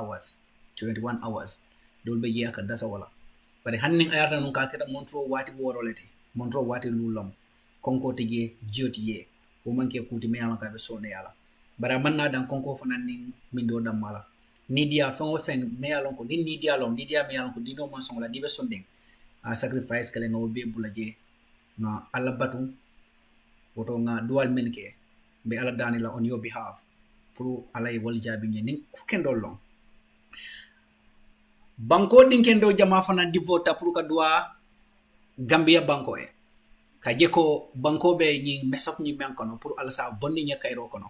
hours 21 hours dol be je aka dasa wala bare hannin ayata non ka keta montro wati woroleti montro wati lulom konko tije joti ye o manke kuti me yama ka be sone yala bara manna dan konko fanan min do dam mala nidia fango fen me yalon ko din nidia me yalon ko dino man songa dibe sonding a sacrifice kale no be bulaje na alla batum woto nga dual menke be ala danila on your behalf pour alay wal jabi ni ku kendo long banko din kendo jama fana di vota pour ka dua Gambia banko e ka jeko banko be ni mesop ni men kono pour ala sa bonni nya kayro kono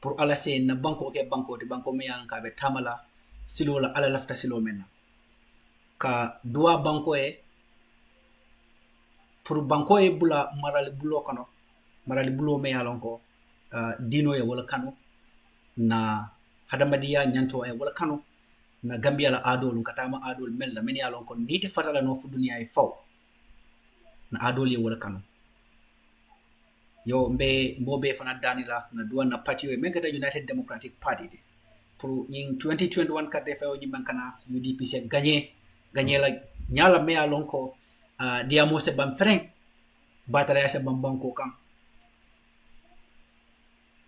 pour ala se na banko ke banko di banko me yan ka be tamala silo la ala lafta silo men ka dua banko e pour banko e bula marali bulo me yalon ko dino e wala kanu na hadamadiya nyanto e wala kanu na Gambia la adol katama adol mel la men yalon ko niti fatala no fu dunya e faw na adol e wala kanu yo mbe fana danila na duwa na party we mengata United Democratic Party de pour ning 2021 kate faw ni bankana UDP se gagner la nyala me yalon ko diamo se bam freng batara se bam banko kan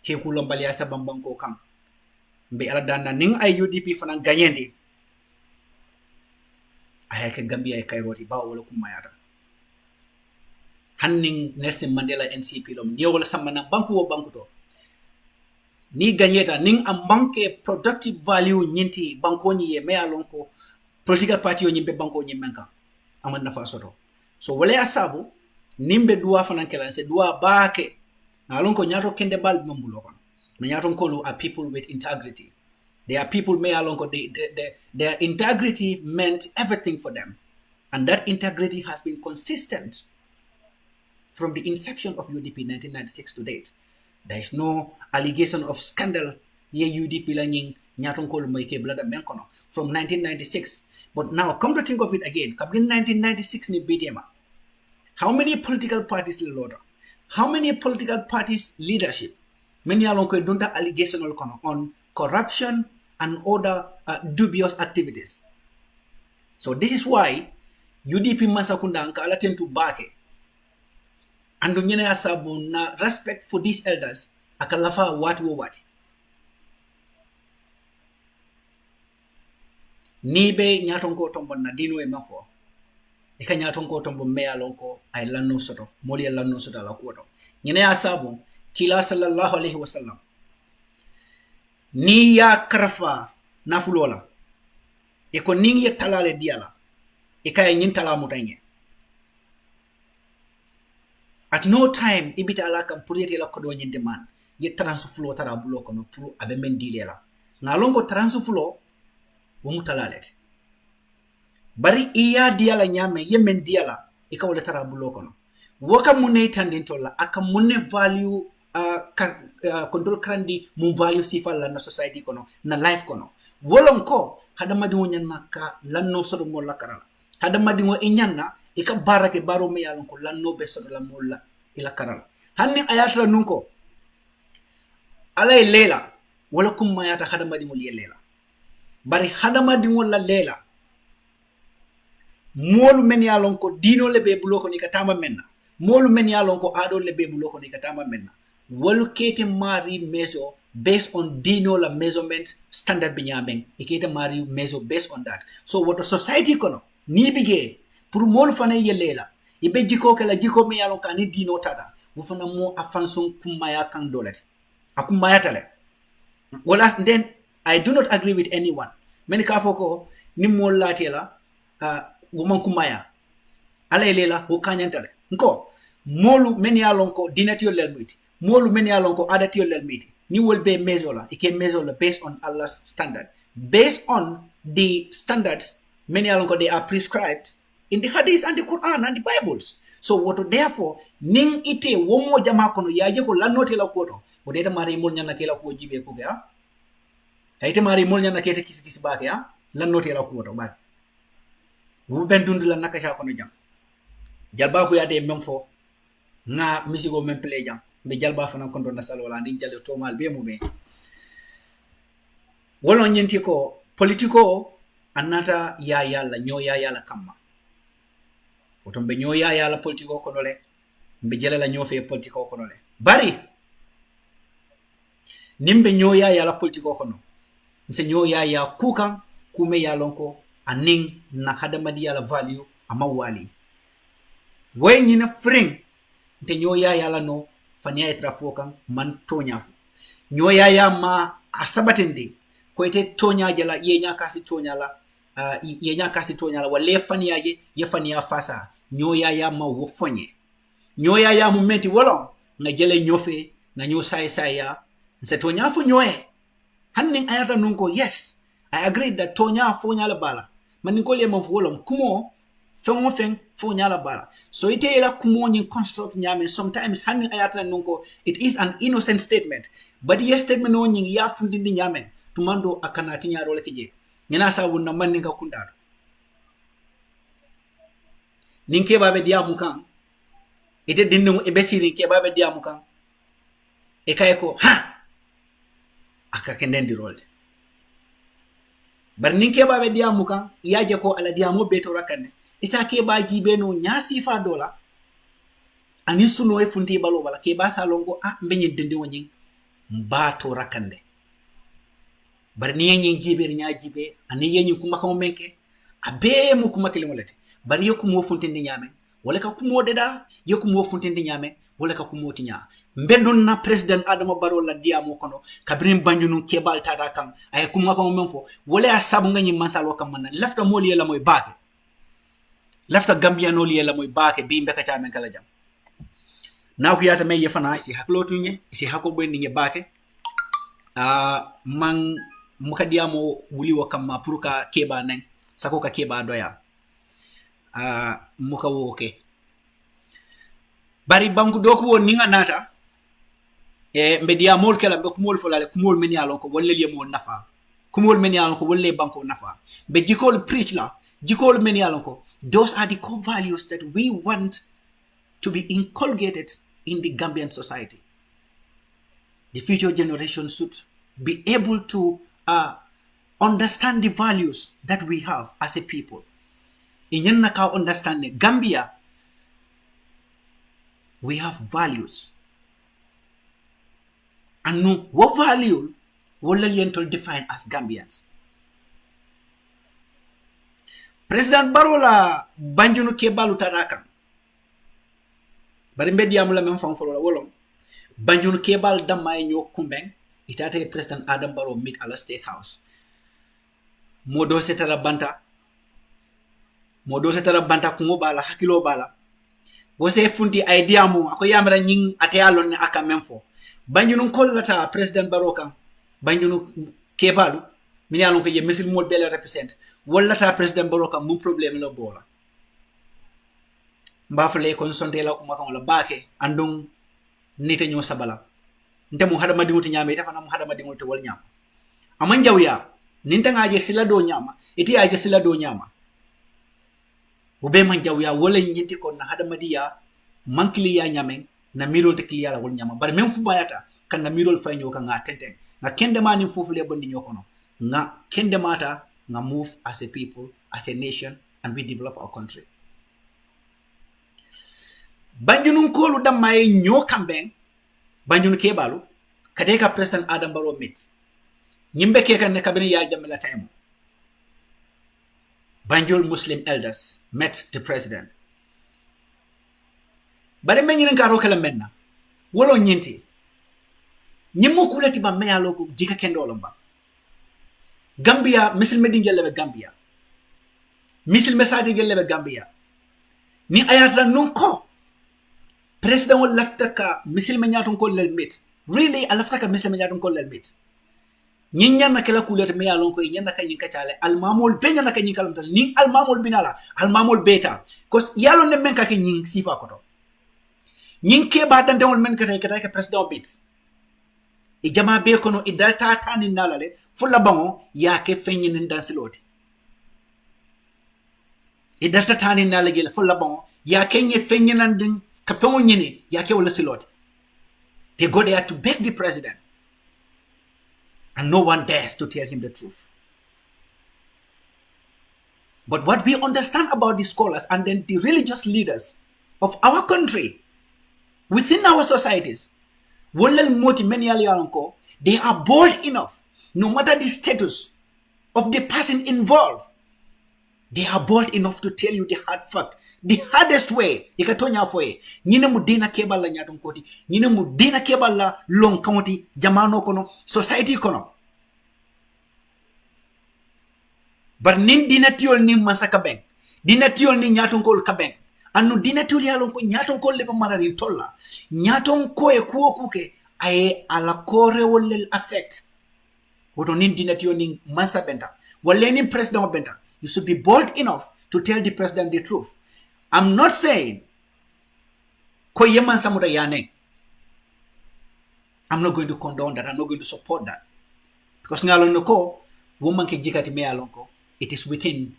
ke kulon baliya sa bam banko kan be ala danda ning ay UDP fana gagnendi ay ke Gambia e kayroti ba wala kumayata hanning Nelson Mandela NCP lom ni wala samana banko wo banko to ni gagneta ning am banke productive value nyinti banko ni ye me alon ko political party o nyimbe banko nyimenka amad nafa soto so wala asabu nimbe duwa fana kala se duwa baake na alon ko nyato kende bal mambulo kon na nyato ko are people with integrity. They are people may alon ko their integrity meant everything for them, and that integrity has been consistent from the inception of UDP 1996 to date. There is no allegation of scandal ye UDP langing nyato ko may ke blada menkono from 1996. But now come to think of it again, kabin 1996 ni BDMA. How many political parties lord? How many political parties leadership? Many along don't allegation on corruption and other dubious activities. So this is why UDP masakunda anka alaten to bake. And nyene asabu na respect for these elders akalafa what. Nibe nyatonko tombo na dino e mafo. Ika nyatonko tombo mea lonko ay lanno soto. Moli lanno soto la kuoto. Nyene asabu kila sallallahu alaihi wasallam. Ni ya karafa nafulola. Eko ningi ya talale diala. Ika ya nyintala mutanye. At no time ibita alaka mpurieti la kodo nyinte man. Ye transuflo tarabulo kono puru abe mendile la. Ngalongo transuflo wumutalalete. Bari iya diala nyame ye mendiala ika wale tarabulo kono. Waka mune itandintola aka mune value control krandi mun value sifa la na society kono na life kono. Wolonko hada madingo nyanna ka lanno sodo mo lakarala. Hada madingo inyanna ika barake baro me yalonko lanno be sodo la molla ila karala. Hanni ayatra nunko alay lela wala kum mayata hada madingo liye lela. Bari hada madingo la lela molu men yalon ko dino le be buloko ni katama menna molu men yalon ko ado le be buloko ni katama menna walu kete mari meso based on dino la measurement standard binyameng ikete mari meso based on that. So what the society kono ni bige pour molu fane yelela ibe jiko kala jiko me yalon ka ni dino tada wo fana mo afanson kumaya kan dolati akumaya tale. Well, then I do not agree with anyone. Many kafoko ni molatela woman kumaya ala elela wo kanyantale nko molu men yalon ko dinati yol lelmiti molu men yalon ko adati yol lelmiti ni will be mezola ike mezola based on Allah's standard, based on the standards men yalon ko they are prescribed in the hadith and the Quran and the Bibles. So what therefore ning ite womo jama kono yaje ko lannote la koto o deta mari mol nyana kela ko jibe ko ga ayte mari mol nyana kete kis baake ya lannote la koto ba wu ben dundula nakasha kono jam jalba ko yade memfo na misigo memple jam be jalba fana kondo na salola ndi jalle tomal be mu be wolon nyenti ko politiko anata ya yalla nyo ya yalla kamma oton be nyo ya yalla politiko kono le mbe jela la nyo fe politiko kono le bari nimbe nyo ya yalla politiko kono nse nyo ya kukan kume ya lonko aning na hadamadi yalla value ama wali way nyina fring te nyo ya yalla no fania etra fokan man tonya nyo ya ma asabatende ko ite tonya jala yenya kasi tonya la yenya kasi tonya la wale fania ye fania fasa nyo ya ma wo fonye nyo ya mu menti wolon nga jele nyofe nga nyo sai ya nse tonya fu nyoe hanning ayata nunko yes I agree that tonya fo nyala bala man ko le mo wolom kumo feng fo nyala bala so ite la kumo nyin construct nyame sometimes hanning ayata nunko it is an innocent statement but yes statement no nyin ya fundindi nyame tumando akanati nyaro le kije nyina sabu na man ninka kundado ninke babe diamu kan ite dinnu e besiri ke babe diamu kan e kay ko ha aka kenden di rolde bar ninke babe diamu kan yaje ko ala diamu beto rakane isa ke ba jibe no nyasi fa dola ani suno e funti balo bala ke ba salongo mbenye dendi wonyi mbato rakande bar ni yenyi jibe nya jibe ani yenyi kuma ko menke abe mu kuma kelimolati bar yoku mo funtindi nyame wala ka kumo deda yoku mo funtindi nyame wala ka kumo tinya mbedon na president Adama Barrow la diamo kono kabrin banjunu kebal tada kam ay kuma ko menfo wala ya sabu ngani mansalo kam man lafta moli la moy baake lafta gambia no li la moy baake bi mbeka ta men kala jam na ko yata may yefana si haklotu nye si hako bendi nye baake man muka diamo wuli wo kam ma pour ka keba nen sako ka keba doya muka woke bari banku doku won ninga nata mbe dia mol kala be kumol folale kumol men yalon ko wolle yemo nafa kumol men yalon ko wolle banko nafa be jikol preach la jikol men yalon ko those are the core values that we want to be inculcated in the Gambian society. The future generation should be able to understand the values that we have as a people. In Yanaka understanding Gambia, we have values. And what value will Laliental define as Gambians? President Barola Banjunu Kebalu Tarakan. Bari mbedi amula men fam folo wolom Banjunu Kebal damay nyo kumbeng itate President Adam Barrow meet ala State House. Modo setara banta kungo bala hakilo bala. Bose funti idea mo ako yamra nying ate alon ne aka menfo. Banjunu kollata President Barrow kan Banjunu Kebalu mi alon ko ye misil mo bele represent wallata President Barrow kan mum problème la bola. Mbafle kon sonte la kuma kan la baake andung nite nyo sabala nte mu hadama dinguti nyama ita fana mu hadama dinguti wal nyama aman jawya ninta ngaje sila do nyama iti aje sila do nyama ube man jawya wala nyinti kon na hadama diya mankli ya nyamen na mirol te kliya la wal nyama bar men kubayata kan na mirol fay nyo kan nga tenten nga kende mani fufule bondi nyokono nga kende mata nga move as a people, as a nation, and we develop our country. Banjunu kolu damay nyo kambeng Banjunu Kebalu kadeka President Adam Barrow meet nyimbe keka ne kabini ya jamela time Banjul Muslim elders met the president bare menyin ngaro kala menna wolo nyinti nyimmo kulati ba meyalo ko jika kendo lomba Gambia misil medin gelebe Gambia misil mesadi gelebe Gambia ni ayata nunko President wol lafta ka misil menyaton ko lel mit really alafta ka misil menyaton ko lel mit nyin nyanna kala kulete me yalon ko nyanna ka nyin kacale almamol be nyanna ka nyin kalam tal ning almamol binala almamol beta cause yalon ne men ka ke nyin sifa ko to nyin ke ba dante wol men ka tay ka president bit e jama be ko no e dalta tani nalale fulla bango ya ke fenyin dansiloti e dalta tani nalage fulla bango ya kenye fenyin din ka fengo nyene ya ke wala siloti they go there to beg the president and no one dares to tell him the truth But what we understand about the scholars and then the religious leaders of our country, within our societies, they are bold enough, no matter the status of the person involved, they are bold enough to tell you the hard fact. The hardest way, ikatonya foye, nyine mudina kebala nyaton koti, nyine mudina kebala long county, jamano kono, society kono. But nin dinatiol ni masaka beng, dinatiol ni nyaton kol kabeng, anu dinatiol yalon ko nyaton kol leba mararin tolla, nyaton ko e kuo kuke, aye ala kore wolel affect. Woto nin dinatiol ni masa benta, wale nin president benta, you should be bold enough to tell the president the truth. I'm not saying ko yeman samuta yane. I'm not going to condone that. I'm not going to support that. Because ngalon ko woman ke jikati me alonko, it is within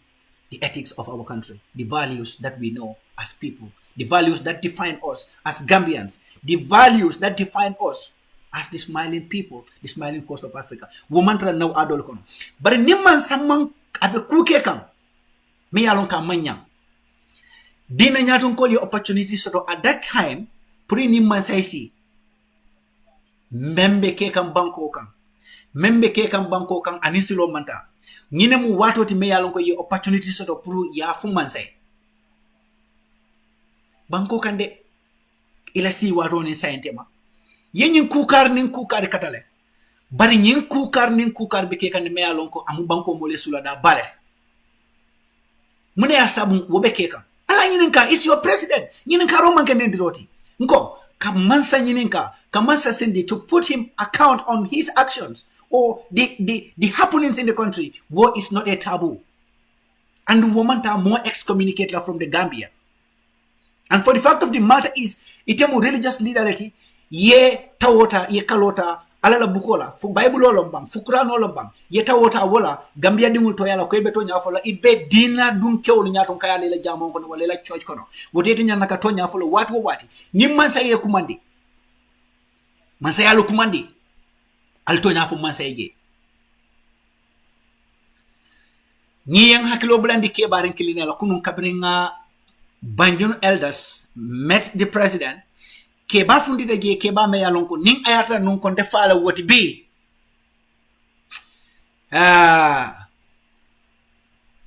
the ethics of our country, the values that we know as people, the values that define us as Gambians, the values that define us as the smiling people, the smiling coast of Africa. Woman tra now adol kono. But nimman samman abe kuke kan me alonka manyang. Dina nyaton call your opportunity so at that time puri ni mansaisi membe ke kan banko kan anisilo manta nyine mu wato ti me yalon ko your opportunity so puru ya fu mansai banko kan de ila si wato ni sayente ma yenyin kukar katale bari nyin kukar be ke kan me yalon ko amu banko mole sula da balet mune asabu wobe ke kan ala nyininka is your president nyininka roman kenendi roti nko kamansa nyininka kamansa sendi to put him account on his actions or the happenings in the country. War is not a taboo, and women are more excommunicated from the Gambia. And for the fact of the matter is itemu religious leaderity ye tawota ye kalota alala bukola fu bible olombang fu quran olombang ye tawota wala Gambia dimul to yala ko beto nyafola ibe dina dun kewlu nyaton kayale la jamon kono wala la church kono woteti nyana ka to nyafola wati nimman sa ye kumandi man sa yalo kumandi al to nyafo man sa ye ni yang hakilo blandi ke barin kilinela kunun kabringa Banjul elders met the president. Keba fundi de je keba me yalonko ning ayata nun kon defala woti bi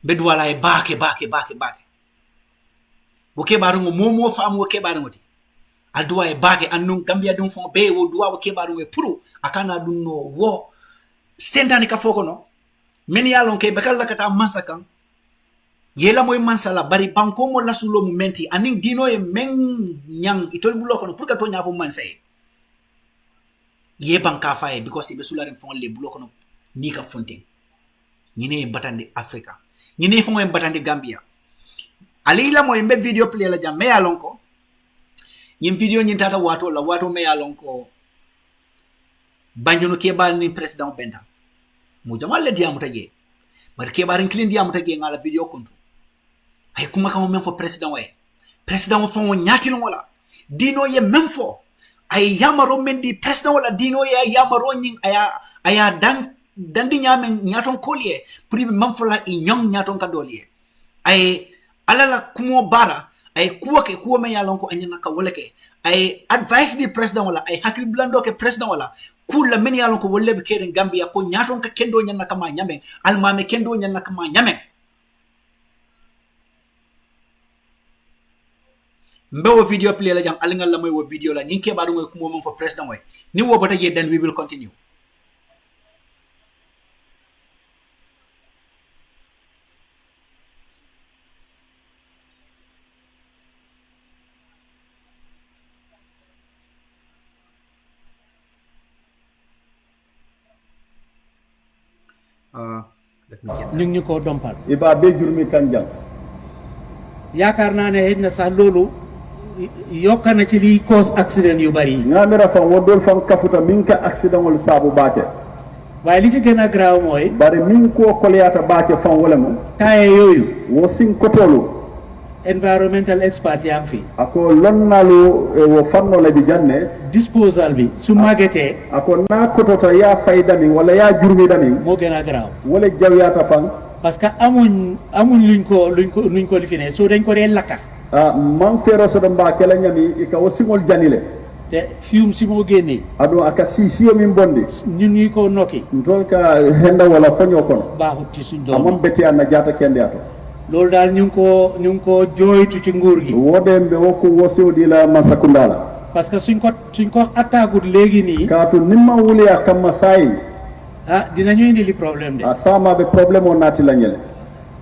bedwala e bake wo kebaru mo fam wo kebaru ngoti adwa e bake annun Gambia dum fon be wo duwa wo kebaru we puru akana dun no wo sentani ka foko no men yalon ke bekal la kata masakan yela moy mansala bari banko mo la sulo mu menti aning dino e men nyang itol bulo kono pour ka to nyafo mansay ye banka faye because be sularen fon le bulo kono ni ka fonten ñine batandi Africa ñine fon en batandi Gambia ali la moy be video play la jam me yalon ko ñim video ñin tata wato me yalon ko banjono ke bal ni president benta mu jamal le diamu taje bar ke barin clean diamu taje ngala video kontu ay kuma kamo men fo president fo nyati wala dino ye men fo ay yamaro men di president wala dino ye yamaro nyin aya dandi nyamen nyaton kolye pour men fo la nyong nyaton kadoliye ay alala kumo bara ay kuwo men yalon ko anyana ka wala ke ay advice di president wala ay hakil blando ke president wala kula men yalon ko wolle be keren Gambia ko nyaton ka kendo nyanna kama nyamen almame kendo nyanna kama nyamen mbewo video play la jam alingal la moy wo video la ñi kebaru ngoy kumo mom for president way ni wo bata je then we will continue ñu ngi ko dompal iba be jurmi kanjang yaakaar naa ne xëy na sax loolu yokk na ci liy cause accident yu bari ngamira fan wodol fan kafuta min ka accident wol sabu baake waaye li ci gën a graaw mooy bari min ko koliyata baake fan wala mo taaye yooyu wo sin kotolu environmental expert yaa ngi fi ako lonnalu wo fanno la bi janne disposal bi su màggetee ako na kotota ya fayda min wala ya jurmi dami moo gën a graaw wala jawyata fan parce que amuñ luñ ko lifine so dañ ko dee lakka man fero so do mba kala nyami e ka wosimol janile te fium si moo génnee ado aka sisiyo min bondi ñun ñuy ko nokki ntol ka henda wala faño kono baaxut ci suñ doom amam beti anna jata kende ato loolu daal ñu ngi ko jooytu ci nguur gi wodembe wokku wosiwdi la masakundala parce que suñ ko attaquut léegi nii kaatu nimma wuliya kamma sayi dinañu indi li problème de samaɓe probléme o naati lañele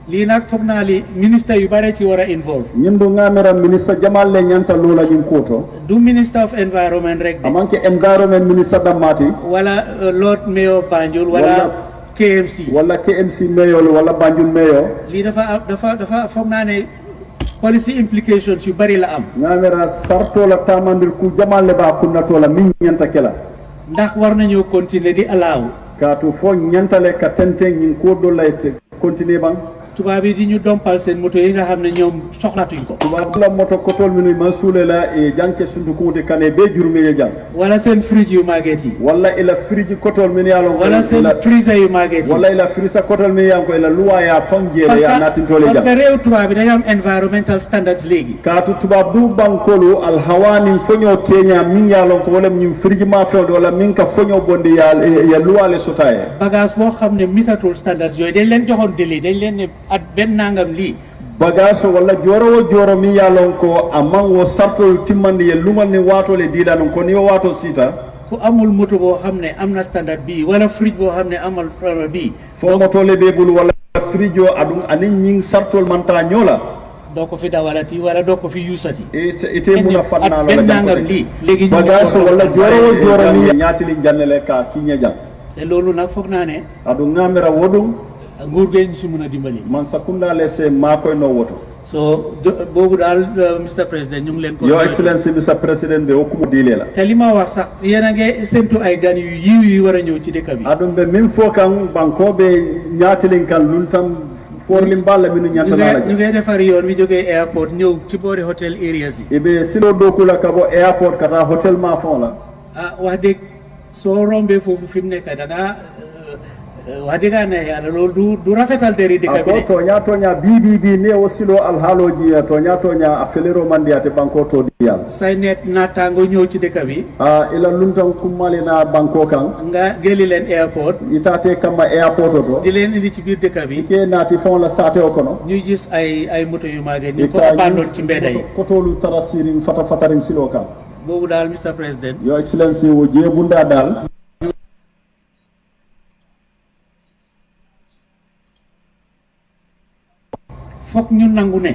lii nag foog naa li ministre yu bare ci war a involve ñin du ngamira ministre jamal le ñanta loola ñin kuuto du ministre of environment rek de amanke environment ministre dammati wala Lord Mayor Banjul wala KMC wala KMC mayor wala Banjul mayor lii dafa foog naa ne policy implications yu bari la am ngamira sartola tamandir ku jamal le ba kunnatola min ñanta kela ndax war nañoo continuer di allow kaatu fo ñantale ka tente ñin ko do lay continuer bang tubaab yi di ñu dompal seen moto yi nga xam ne ñoom soxlatuñ ko tubaab la moto kotol minu man suule la e janke sundu kunde kane be jurme ye jang wala seen fridge yu màgget yi wala ila fridge kotol min yalo wala seen freezer yu màgget yi wala ila freezer kotol min yanko ila luwa ya tonjele ya natin tole jang parce que réew tubaab bi dañu am environmental standards léegi kaatu tubaab du bankolu al hawani fonyo kenya min yalo ko wala min fridge ma fewdo wala min ka fonyo bonde ya luwa le sotaye bagage boo xam ne mitatul standards yooyu dañ leen joxoon délai dañ leen ne at benn nangam lii bagage wala joro mi yalon ko amman wo sartol timmande ye lumal ni watole dila non ko ni wato sita ku amul moto boo xam ne am na standard bii wala fridge boo xam ne amal standard bii fo moto le be bul wala fridge o adum anin ñing sartol manta ñola doo ko fi dawalati wala doo ko fi yuusati ite muna fanna benn nangam lii léegi bagage wala joro mi ñaati li jannele ka ki ñejam te loolu nag foog naa ne adu ngamira wodum nguur gee ñu si mën a dimbali man sakunda lese maa koy no woto so boobu daal Mr President ñu ngi leen ko Your Excellency Mr President be okumu diile la te li ma wax sax yéen a ngi séntu ay gan yu yiw yu war a ñëw ci dëkk bi adum be min fo kan bankoɓe ñaatilin kan lun tam forlim balla minu ñantanala ñu ngay defar yoon bi jógee airport ñëw ci boori hotel areas yi ibe silo dokula ka bo airport kata hotel ma fon la wax dëgg soo rombee foofu fi mu nekk da nga wax dëgg ne yàlla loolu du rafetal deri dëkk bi de toña bi ne o silo alhaaloji toña a felero mandiyate banko to diyal say net naataango ñëw ci dëkk bi ila luntan kummali na banko kan nga jëli leen airport itate kamma airport o to di leen indi ci biir dëkk bi ke naati fon la saate o kono ñuy gis ay moto yu màgget ñu ko abandon ci mbedda yi kotolu tarasirin fatarin silo kan boobu daal Mr President Your Excellency wo jee bunda daal foog ñu nangu ne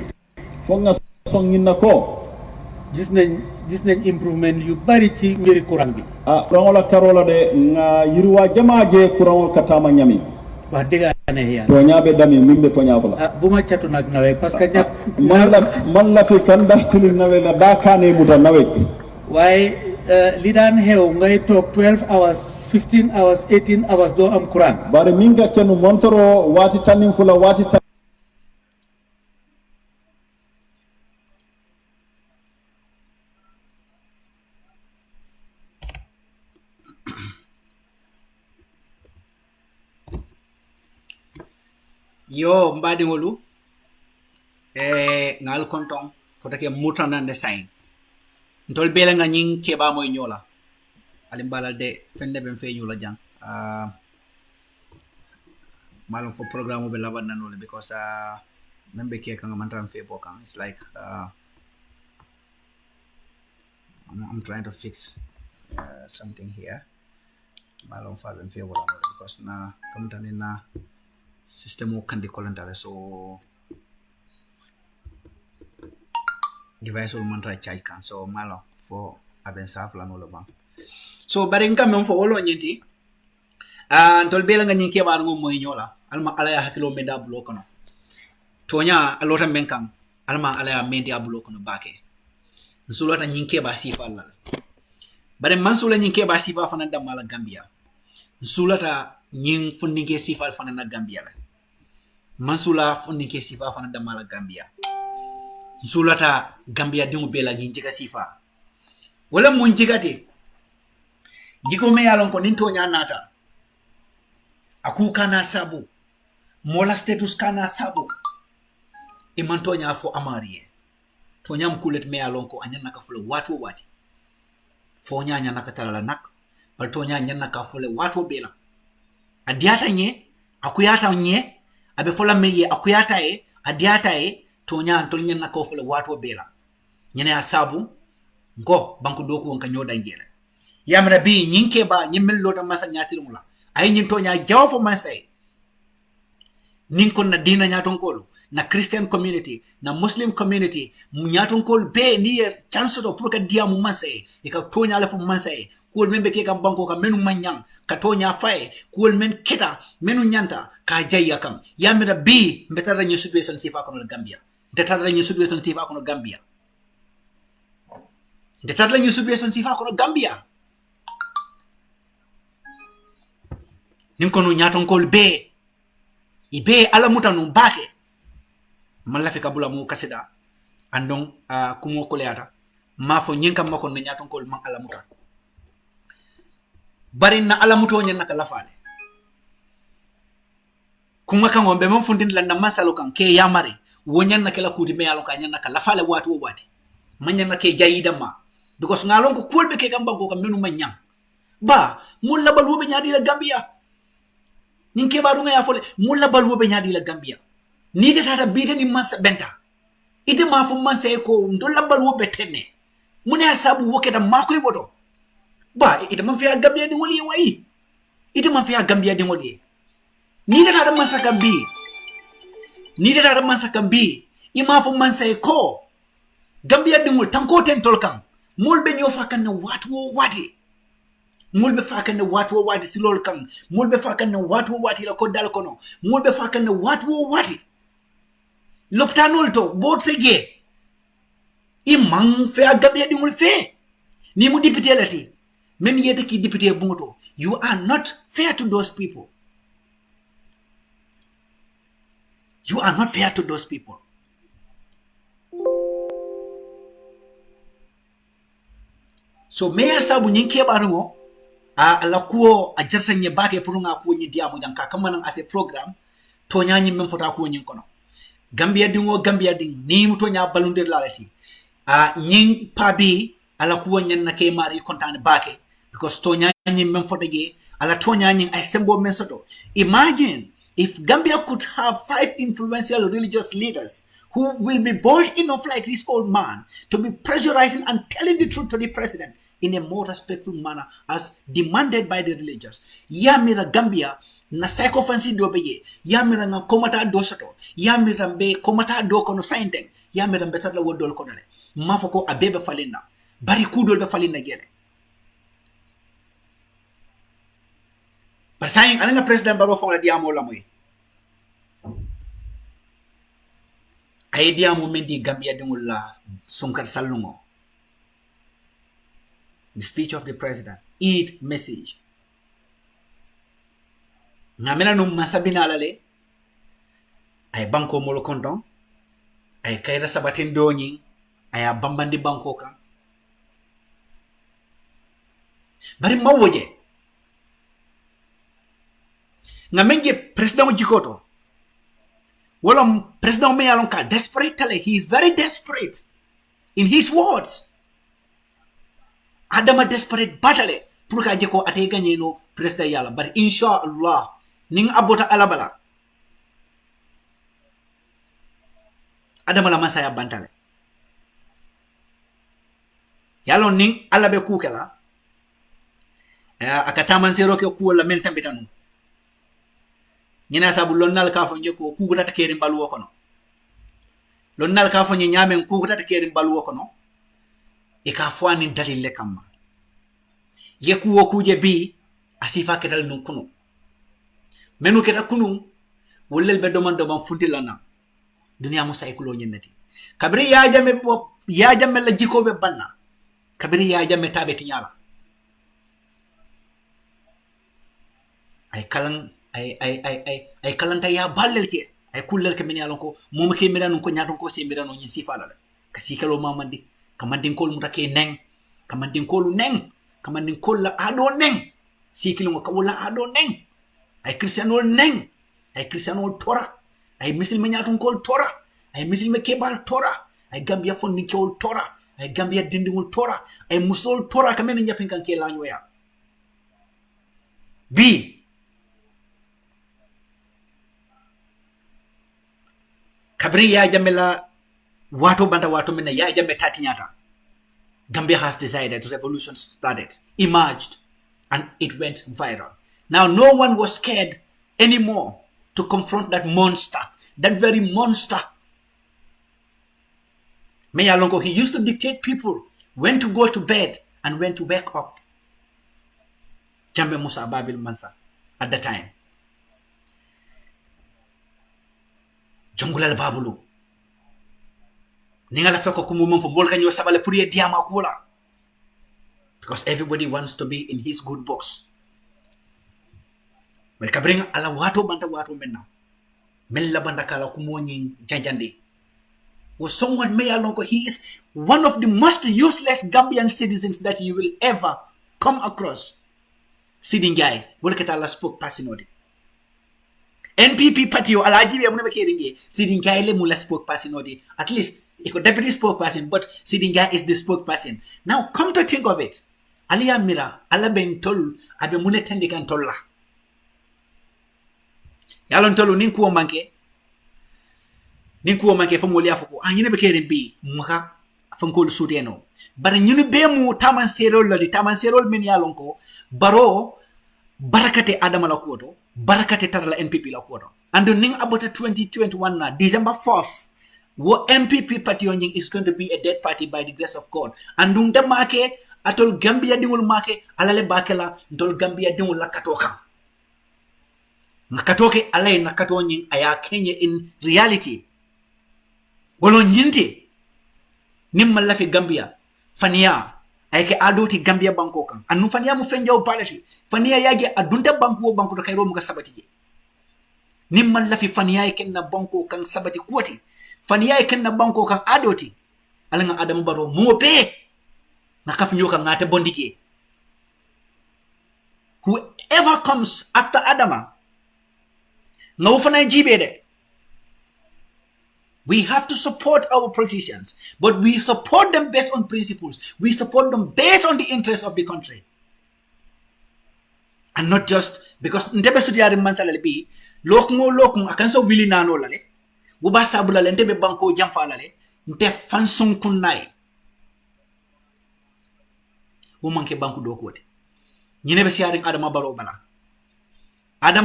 foog nga song na ko gis nañ improvement yu bari ci mbiri courant bi courant la karola de nga yirwa jamaaje courant katama ñami wax dëgg ne yàlla to ñaabe dami min be to ñaafala bu ma catu nag nawe parce que ñak man la fi kan daxtuli nawe la daakaane muta nawe waaye li daan xew ngay toog 12 hours 15 hours 18 hours doo am courant bare min ga kenu montoro waati tannin fula waati yo mbaɗigolu ngal konton ko take mutanande sain ntol bele nga ñing keɓa moy ñola ali mbalal de fende ɓen fe ñola jang malum fo programme ɓe laɓannanole because même ɓe ke kanga mantan fe bo kan it's like I'm trying to fix something here malum fa ɓen fe wolanole because na kamtani na system o kandi kolantale so device o mantra charge kan so malo fo aben safla no lo ban so bari ngam men fo wolo nyenti tol bela nga nyinke ba ngom moy nyola alma ala ya hakilo me da block no tonya alota men kan alma ala ya me da block no bake nsulota nyinke ba sifa la bare man sula nyinke ba sifa fana da mala gambia nsulata nyin fundinke sifa fana na gambia la mansula fundinke sifa fana da mala gambia nsulata gambia dingu bela gi jiga sifa wala mun jigate jiko me yalon ko ninto nya nata aku kana sabu mola status kana sabu iman tonya fo amarie tonya mkulet me alonko anyana ka fule watu wati fo nya nya nakatala nak par tonya nya ka fule watu bela adiata nye akuyata nye abe fola meye akuyata e adiata e tonya nya ka fule watu bela nyene asabu ngo banku doku wonka nyoda ngere yamra bi nyinke ba nyimel lota masa nyatirumula ay nyin tonya jaw fo masay ninkon na dina nyatonkolo na Christian community na Muslim community nyatonkol be ni chance do pour ka dia mu masay e ka tonya la fo masay kul membe ke kam banko ka menu manyang ka tonya fay kul men kita menu nyanta ka jayya kam yamra bi mbetara nyi situation sifa kono Gambia ndetara nyi situation sifa kono Gambia ndetara nyi situation sifa kono Gambia ninkono nyatonkol be ibe ala mutanu bake man lafi kabula mu kasida andong kumo koleata mafo nyinkam mako na nyatonkol man ala muta bari na ala muto nyen naka lafale kuma kan ngombe man fundin la na masalo kan ke yamari wonyan nakela kuti me yalo kan nyen naka lafale watu wati manyan nake jayida ma because ngalon ko kulbe ke gamba ko menu manyang ba mulla bal wobe nyaadi la Gambia ninke baru nga ya fole mulla bal wobe nyaadi la Gambia ni de tata bite ni masa benta ite ma fu man say ko ndo lambal wobe tenne mune asabu woketa makoy boto ba ite man fiya Gambia di woli wayi ite man fiya Gambia di woli ni de tata masa Gambi ni de tata masa Gambi ima fu man say ko Gambia di wol tanko ten tolkan mulbe nyo fakan na watu wati mulbe fakan na watu wati silol kan mulbe fakan na watu wati la ko dal kono mulbe fakan na watu wati loptanol to bot sege imang fe Gambia di mul fe ni mu député lati men yete ki député bungoto you are not fair to those people you are not fair to those people so meya sabu nyinke barumo ala kuo a jarta nye bake purunga ko nyi diamu janka kamana ase program to nyanyi men fota ko nyin kono Gambia ding ni muto nya balunde lalati nyin pabi ala kuo nyen na ke mari kontane bake because to nyanyi men fota ge ala to nyanyi ay sembo men soto imagine if Gambia could have 5 influential religious leaders who will be bold enough like this old man to be pressurizing and telling the truth to the president in a more respectful manner as demanded by the religious. Yamira Gambia na psychophancy do beye. Yamira nga komata do soto. Yamira be komata do kono sainteng. Yamira betar la wodol kono le. Mafoko abebe falina. Bari kudol be falina gele. Pasaying alanga president baro fong la diamo la moy. Ay diamo mendi Gambia dingul la sunkar salungo. The speech of the president, eat message. Ngamela num masabina lale, ay banko molo kondon, ay kaira sabatin doni, ay bambandi banko kan. Bari mawoje. Ngamenje president jikoto. Wala president me alonka desperate tale, he is very desperate in his words. Adama desperate batale pour ka jeko ate gagné no president yalla but inshallah ning abota alabala adama la masaya bantale yalo ning alabe kukela akataman zero ke ku la men tambitanu nyina sabu lonnal ka fo jeko ku gutata kerim balu kono lonnal ka fo nyamen ku gutata kerim balu kono e ka fwani dalile kamma yeku wokuje bi asifa ketal nun kunu menu keta kunu wollel be domando ban funtilana dunia musa ikulo nyennati kabri ya jame la jiko be banna kabri ya jame tabe tinyala ay kalanta ya ballel ke ay kullel ke min yalon ko mom ke miran ko nyaton ko se miran on sifa la kasi kalo mamandi kamandin kol mutake neng kamandin kolu neng kamandin kol la ado neng sikilo ko wala ado neng ay kristianol neng ay Cristiano tora ay muslima nyaton kol tora ay muslima kebal tora ay Gambia fon ni kol tora ay Gambia dindingul tora ay musol tora kamen nyapin kan ke lanyo ya bi kabri ya jamela wato banda wato mena ya jamme tati nyata Gambia has decided, revolution started, emerged, and it went viral. Now, no one was scared anymore to confront that monster, that very monster. Meya Longo, he used to dictate people when to go to bed and when to wake up. Jammeh Musa Babil Mansa at the time. Jongulal Babulu. Because everybody wants to be in his good books. But kabring ala wato banta wato menna. Mella banda kala kumonyi janjandi. Was someone Meya Longo, he is one of the most useless Gambian citizens that you will ever come across. Sidinjai, Wolketala spoke passinodi. NPP party o alaji be munebe keringe. Sidinjai le mula spoke passinodi. At least deputy spokesperson, but Sidinga is the spokesperson. Now, come to think of it, Aliya Mira, ala ben tol, abe mune tendikan tolla. Yalon tolu ninku manke from Wolia Foko, and you never caring be Muka from Kol Sudeno. But in Unibemu Taman Serol, the Taman Serol Menialonko, Baro, Barakate Adamalakoto, Barakate Tarala NPP Lakoto. And the Ning about 2021 na December 4th. What MPP party is going to be a dead party by the grace of God. And nung make atol Gambia dingul make alale bakela ntol Gambia dingul la katoka. Nakatoke alay nakatonying aya Kenya in reality. Walo nyinti nimma lafi Gambia fania ayke adoti Gambia banko kan. Anu fania mu fenja upalati. Fania yage adunta banko banko to kairo muka sabati. Nimma lafi fania ayke na banko kan sabati kuwati. Faniya ken na banko kan adoti alanga Adamu Barrow mope nakafinyo kan ngate bondike. Whoever comes after Adama no fana jibede. We have to support our politicians, but we support them based on principles. We support them based on the interests of the country, and not just because ndebe sutiyari mansala bi lokung akan so wili nano lale buba sabula lente be banko jamfalale nte fansun kunnaye wo manke banku do kote nyine be siaring Adama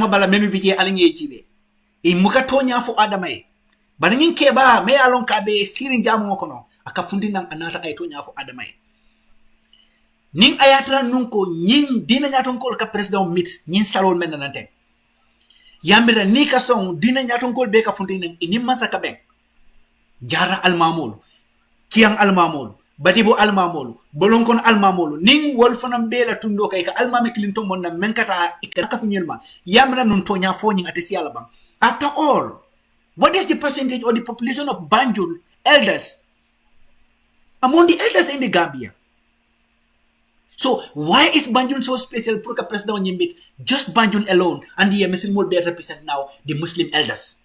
Bala memi bije alinye jibe e muka tonya fo Adama e bana nyin keba me alon ka be sirin jamu kono aka fundi nan anata ay tonya fo Adama e ning ayatra nun ko nyin dina nyaton ko ka president mit nyin salol men nanante yamira ni ka song dina nyaton ko be ka fundi nan ini masaka ben jara almamul kiyang almamul batibo almamul bolonkon almamul ning wolfanam bela tundo kay ka almami clinton mon na menkata ikaka funyelma yamira nun tonya fo nyin atesi alabang. After all, what is the percentage or the population of Banjul elders among the elders in the Gambia? So why is Banjul so special? Purka president Nyimbit, just Banjul alone, and the Muslim will be represent now the Muslim elders.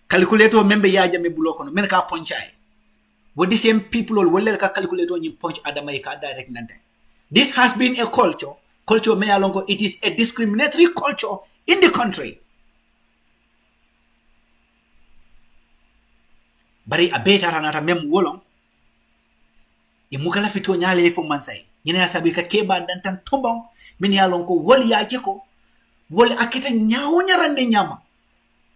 Calculator member ya jame bulokono men ka ponchai. What the same people will ka calculator nyi punch Adama ka direct nante. This has been a culture me alongo, it is a discriminatory culture in the country. Bari abeta ranata mem wolong imukala fito nyale fo mansay nyina sabi ka keba dantan tombong min yalonko wol ya jeko wol akita nyaawo nyarande nyama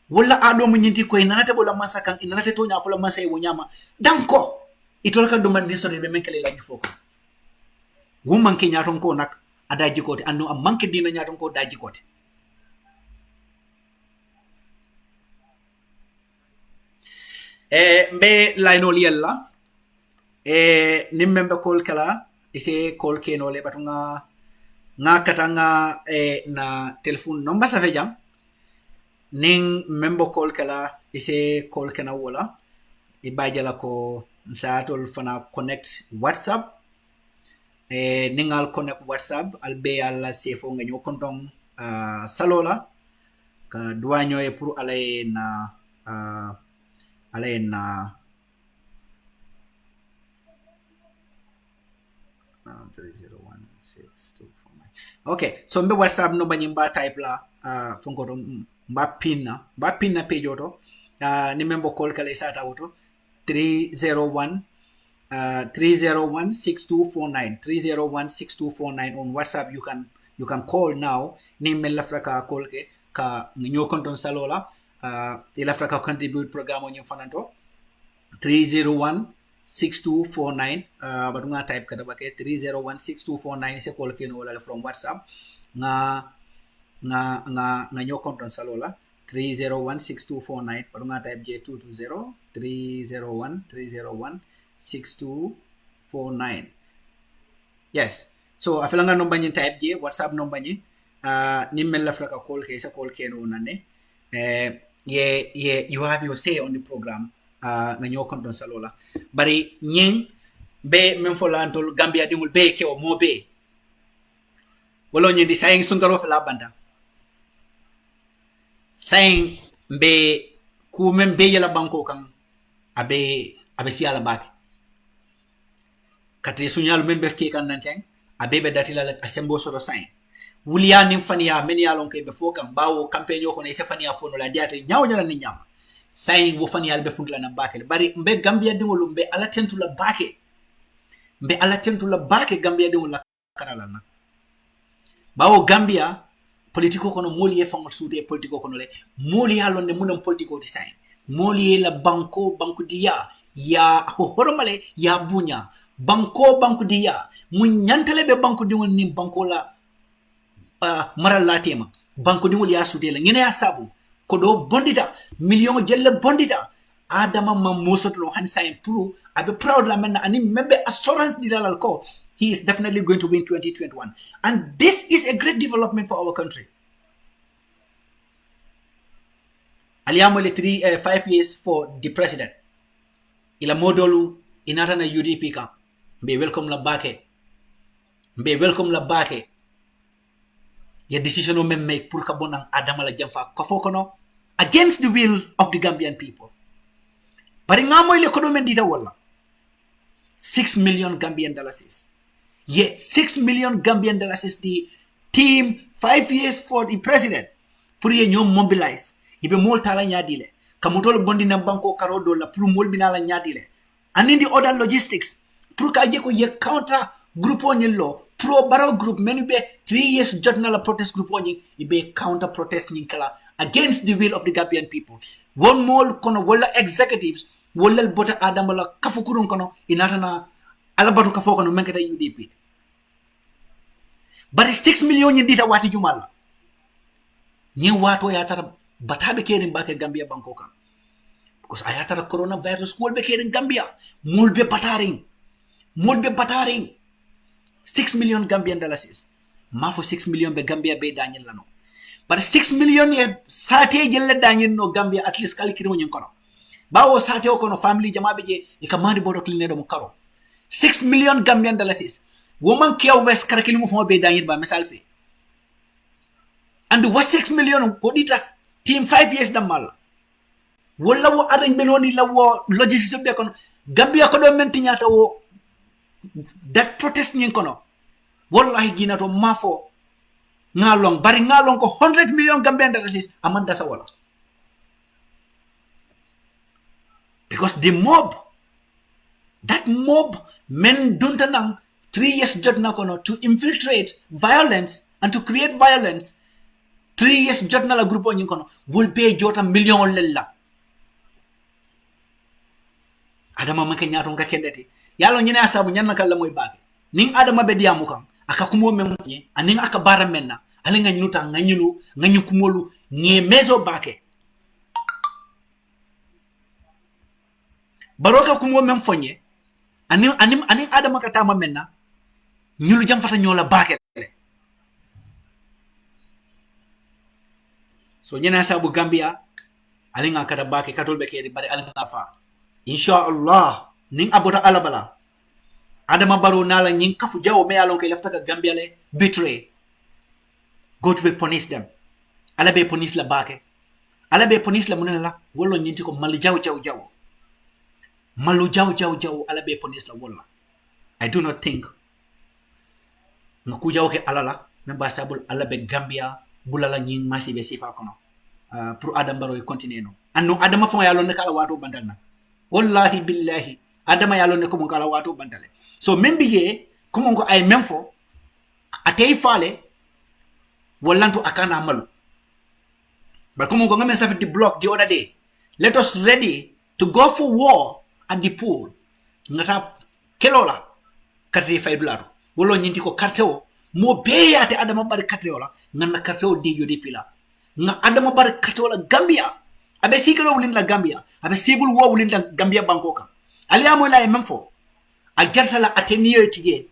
wala ado mu nyinti ko inanate bola masakan inanate to nya fo la mansay wo nyama danko itolka do man disore be menkale laji foko wo manke nyaton ko nak adaji kote anno am manke dina nyaton ko daji kote. Mbe laino liella nimmembe kol kala ise kol kenole batunga nga katanga na telephone number sa fejam ning membo kol kala ise kol kena wola ibajala ko nsatol fana connect WhatsApp ningal connect WhatsApp albe alla sefo nga nyo kontong salola ka duanyo e pour alay na 3016249. Okay, so mbe WhatsApp no banyi mba type la funko to mba pin na page oto ni membo call kala isata auto 3016249 3016249 on WhatsApp. You can call now. Ni mel lafta ka call ke ka nyo konton salola ilafta ka contribute program on fananto 3016249 badunga type kada bake 3016249 se call ke no wala from WhatsApp nga nyo konton salola 3016249 badunga type J220 301 yes. So afilanga number nyi type J WhatsApp number nyi ni mel lafta ka call ke sa call ke no nane you have your say on the program nga nyo konton salola bari nyeng be men folantol Gambia dimul be ke o mo be wolo nyi di saying sungaro fela banda saying be ku men be yala banko kan abe siala baki kati sunyal men be ke kan nan teng abe be datila la asembo soro saying wuliya nim fania men yalon ke be fokan bawo campaign ko ne se fania fono la diate nyaaw nyala ni nyama saying wo fania be fundla na bakele bari mbe Gambia dimul mbe ala tentu la bake Gambia dimul la kanala na bawo Gambia politiko kono moli e fangol suude politiko kono le moli halonde munam politiko ti saying moli la banko dia ya horomale ya bunya banko dia mun nyantale be banko dimul ni banko la maral la tema banko dimul ya suude la ngene ya sabu ko do bondita million jelle bondita adama ma mosotlo han saying pour abe proud la men ani membe assurance dilal ko he is definitely going to win 2021 and this is a great development for our country. Aliamo le 5 years for the president ila modolu inata na UDP ka be welcome la bake ya decision o men make pour ka bonang adama la jamfa ko fokono against the will of the Gambian people bari ngamo ile ko do men dita wala 6 million Gambian dollars. Yeah, 6 million Gambian dollars is the team 5 years for the president. Pour ye ñom mobilize. Ibe mol tala ñadile. Kamutol bondi na banko karo do la pour mol binala ñadile. And in the other logistics, pour ka je ko ye counter group on lo pro baro group menu be 3 years jotna la protest group on ibe counter protest kala against the will of the Gambian people. One more kono wala executives wala bota adama la kafukurun kono inata na alabatu kafo kono menkata UDP. But 6 million dita wati jumala. Nye wato yatara batabe kerin bake Gambia bankoka. Because ayatara coronavirus wolbe kerin Gambia. Mulbe bataring. 6 million Gambian dollars. Mafo 6 million be Gambia be Daniel lano. But 6 million ye sate jelle Daniel no Gambia at least kali kirimo nyin kono. Bawo sate o kono family jamabe je ikamandi bodo klinedo mo karo. 6 million Gambian dollars. Woman kia west karakili mo be Daniel ba misal fe. And what 6 million kodita team 5 years damal. Wala wo arrange benoni la wo logistic be kono. Gambia ko do menti nyata wo that protest nyin kono. Wallahi gina to mafo ngalong bari ngalong ko 100 million Gambian dollars amanda sa wala. Because the mob, that mob men duntanang 3 years jotna kono to infiltrate violence and to create violence 3 years jotna la grupo nyin kono will pay jota million lella adama manke nyato nga kendeti yalo nyine asabu nyanna kala moy baake ning adama be diamu kan aka kumo mem nye aning aka bara menna ale nga nyuta nga nyulu nga nyukumolu nye mezo baake baroka kumo mem fonye aning adama ka tama menna nyulu jam fata nyola baake so nyina sabu Gambia alinga kada baake katol be kedi bari alinga fa inshallah ning abota alabala Adama Barrow nala nyin kafu jawo me alon ke lafta ka Gambia le betray. Go to be punish them. Ala be punish la bake. Ala be punish la munela wolo nyinti ko malu jaw jaw. Malu jaw ala be punish la wala. I do not think ngaku jaw ke alala memba sabul ala be Gambia bulala nyin masi be sifa kono. Pour Adam Barrow continue no. Anno Adama fon yalo ne kala wato bandana. Wallahi billahi Adama yalo ne ko mon kala wato bandale. So membiye kuma ngo ay memfo atay fale wallanto akana malu. But kuma ngo ngamen safi the block the other day. Let us ready to go for war at the pool. Ngata kelola karte fay dulato. Wolo nyinti ko karte o mo beyate Adama bari karte ola nganna karte o di jodi pila. Nga Adama bari karte ola Gambia. Abe sikelo wulin la Gambia. Abe civil war wulin la Gambia bankoka. Ali amo la memfo. A jarta la ateniyo tige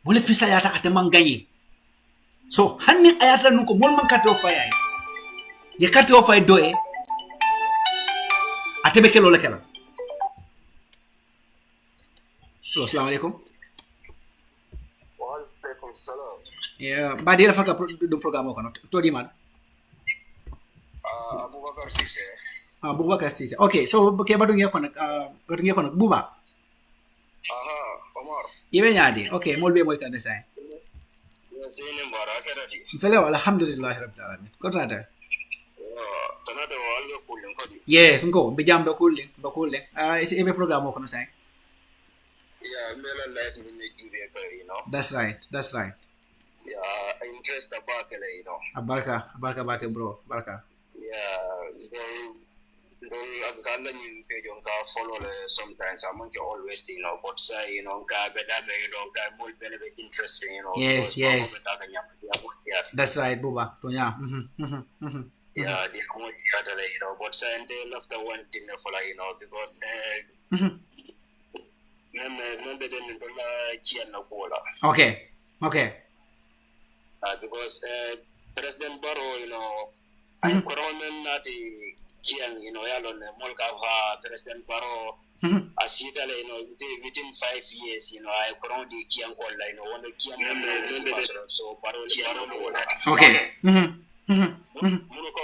wala fisa yata ateman gagné so hanni ayata nuko mol man kato fay ay ye kato fay doye atebe kelo la kala so assalamu alaikum wa alaikum salam ya badi la faka dum programme ko no to di man Abubakar Cissé okay so ke badu ngi ko nak buba Omar. Ibe nyaadi. Okay, molbe moy kan design. Sini baraka dadi. Fele alhamdulillah rabbil alamin. Ko tata. Tanade walbe kullin kodi. Yes, ngo be jambe kullin, ba kullin. Is ebe program ko no say. Yeah, mela life ni jure ka, you know. That's right. Yeah, interest about you know. Baraka bro. Baraka. Yeah, abikala ni page on ka follow sometimes I want you always you know but say you know ka bedame you know ka more benefit interesting you know yes that's right buba to yeah yeah the more you know but say they love the one thing for you know because remember then dola chiana kola okay because President Barrow you know I corona nati Kian, you know, Yalon, Molkava, President Barrow, Asita, you know, within 5 years, you know, I crowned the Kian call, you know, one of the Kian so Barrow, okay. Muruko,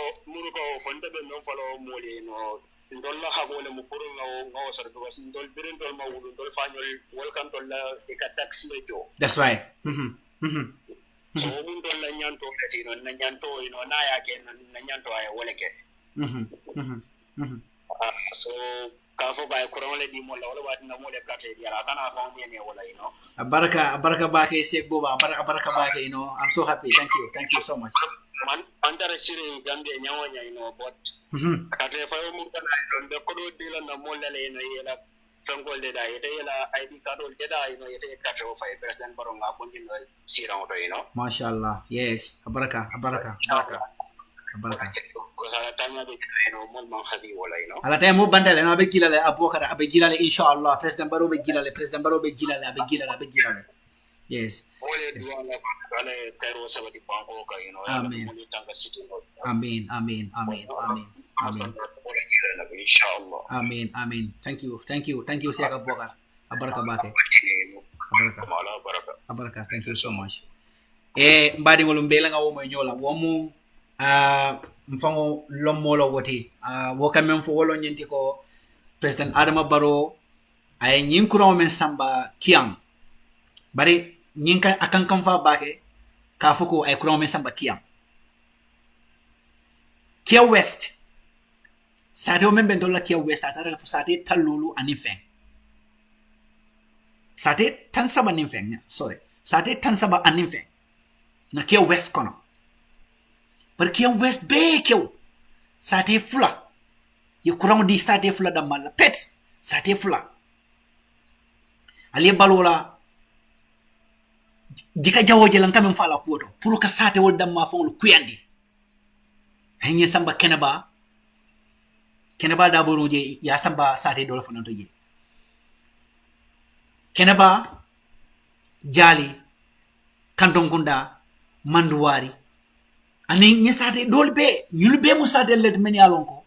Fontabe, no follow Moli, you know, Ndola Habole Mukuru, no, sir, because Ndol Birin Dolma, Ndol Fanul, welcome to the tax lejo. That's right. So, Mundola Nyanto, you know, Nanyanto, you know, Nayake, Nanyanto, I Woleke. So kafo bay kuran le di mo la wala wat na mo le carte di ala kana fa mo ne wala you know baraka bake sek boba baraka bake you know I'm so happy thank you so much man antara sire Gambia nyawanya you know but carte fa mo kana don de ko do di la na mo le no yela fengol de da yete yela ID card ol de da you know yete carte fa president Barrow nga ko no sira to you know mashallah yes baraka ala tay mo bandale no be gilale Abubakar abe gilale inshallah president Barrow be gilale abe gilale yes amin thank you Sheikh Abubakar abaraka bake abaraka thank you so much mbadi ngolum be la nga wo moy nyola wo mu mfango lomolo woti woka men fo wolo nyenti ko president Adama Barrow ay nyinkuro men samba kiam bari nyinka akan kan fa bake ka fuko ay kuro men samba kiam Kia West sate o men bendola Kia West atara fo sate talulu anifen sate tan saba ninfen sate tan saba anifen na Kia West kono par Kia West be kew sate fula ye kurang di sate fula da mala pet sate fula ali balola dika jawoje lan kamen fala kuoto pour ka sate wol damma fon kuyandi hanye samba kenaba da boroje ya samba sate dol fon to je kenaba jali kanton kunda manduwari ani nyesade dolbe nyulbe musade let men yalon ko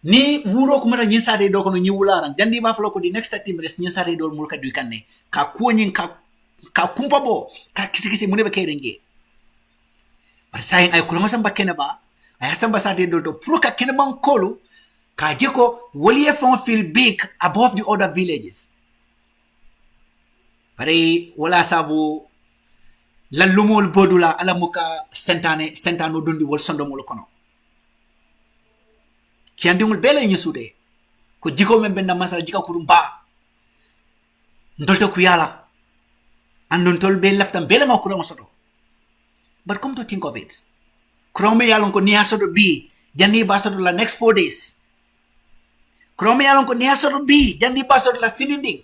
ni wuro kuma nyin sade do kono nyi wularan jandi ba flo ko di next 30 minutes nyin sade do mul ka du kanne ka ko nyin ka kumpa bo ka kisi mune be kerenge par sayin ay kurama samba kene ba ay samba sade do pour ka kene ban kolu ka jeko woliye fon feel big above the other villages pare wala sabu la lumol bodula ala muka sentano dundi wol sondomol kono kiandimul bele nyusude ko jiko men benda masala jika kurum ba ndolto ku yala andon tol be laftam bele ma kurama soto but come to think of it kurama yalon ko niya soto bi janni ba soto la next 4 days kurama yalon ko niya soto bi janni ba soto la sininding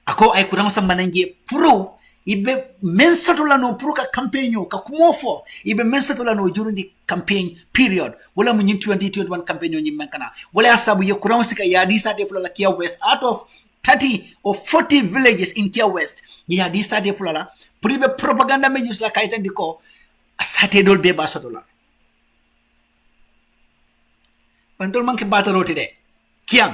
ako ay kurama sa manange pro ibe mensato la no pour ka campaign ka kumofo ibe mensato la no during the campaign period wala mu nyin 2021 campaign nyi mankana wala asabu ye kuran sika ya di sade fula la Kia West out of 30 or 40 villages in Kia West ya di sade fula la pour ibe propaganda me use la kaitan diko asate dol be basato la pantol manke bataroti de kiam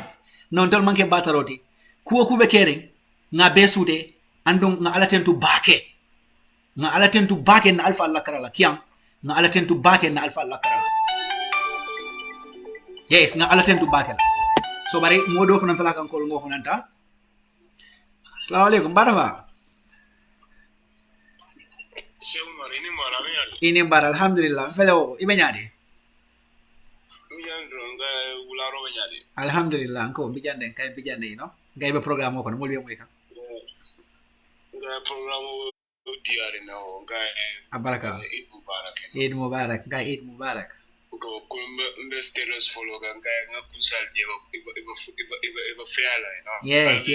non tol manke bataroti kuwa kube kering nga besude andong nga alatentu bake na alfa Allah karala kiam nga alatentu bake na alfa Allah karala yes nga alatentu bake la so bari modo fana fala kan ko ngo honanta assalamu alaikum baraba ini bar alhamdulillah felo ibe nyaade alhamdulillah ko bijande kay bijande no ngay be programme ko mo liyo moy kan program diari na ho abaraka Eid Mubarak Eid Mubarak ko kumbe stereos follow kan nga pusal je iba fiala no yes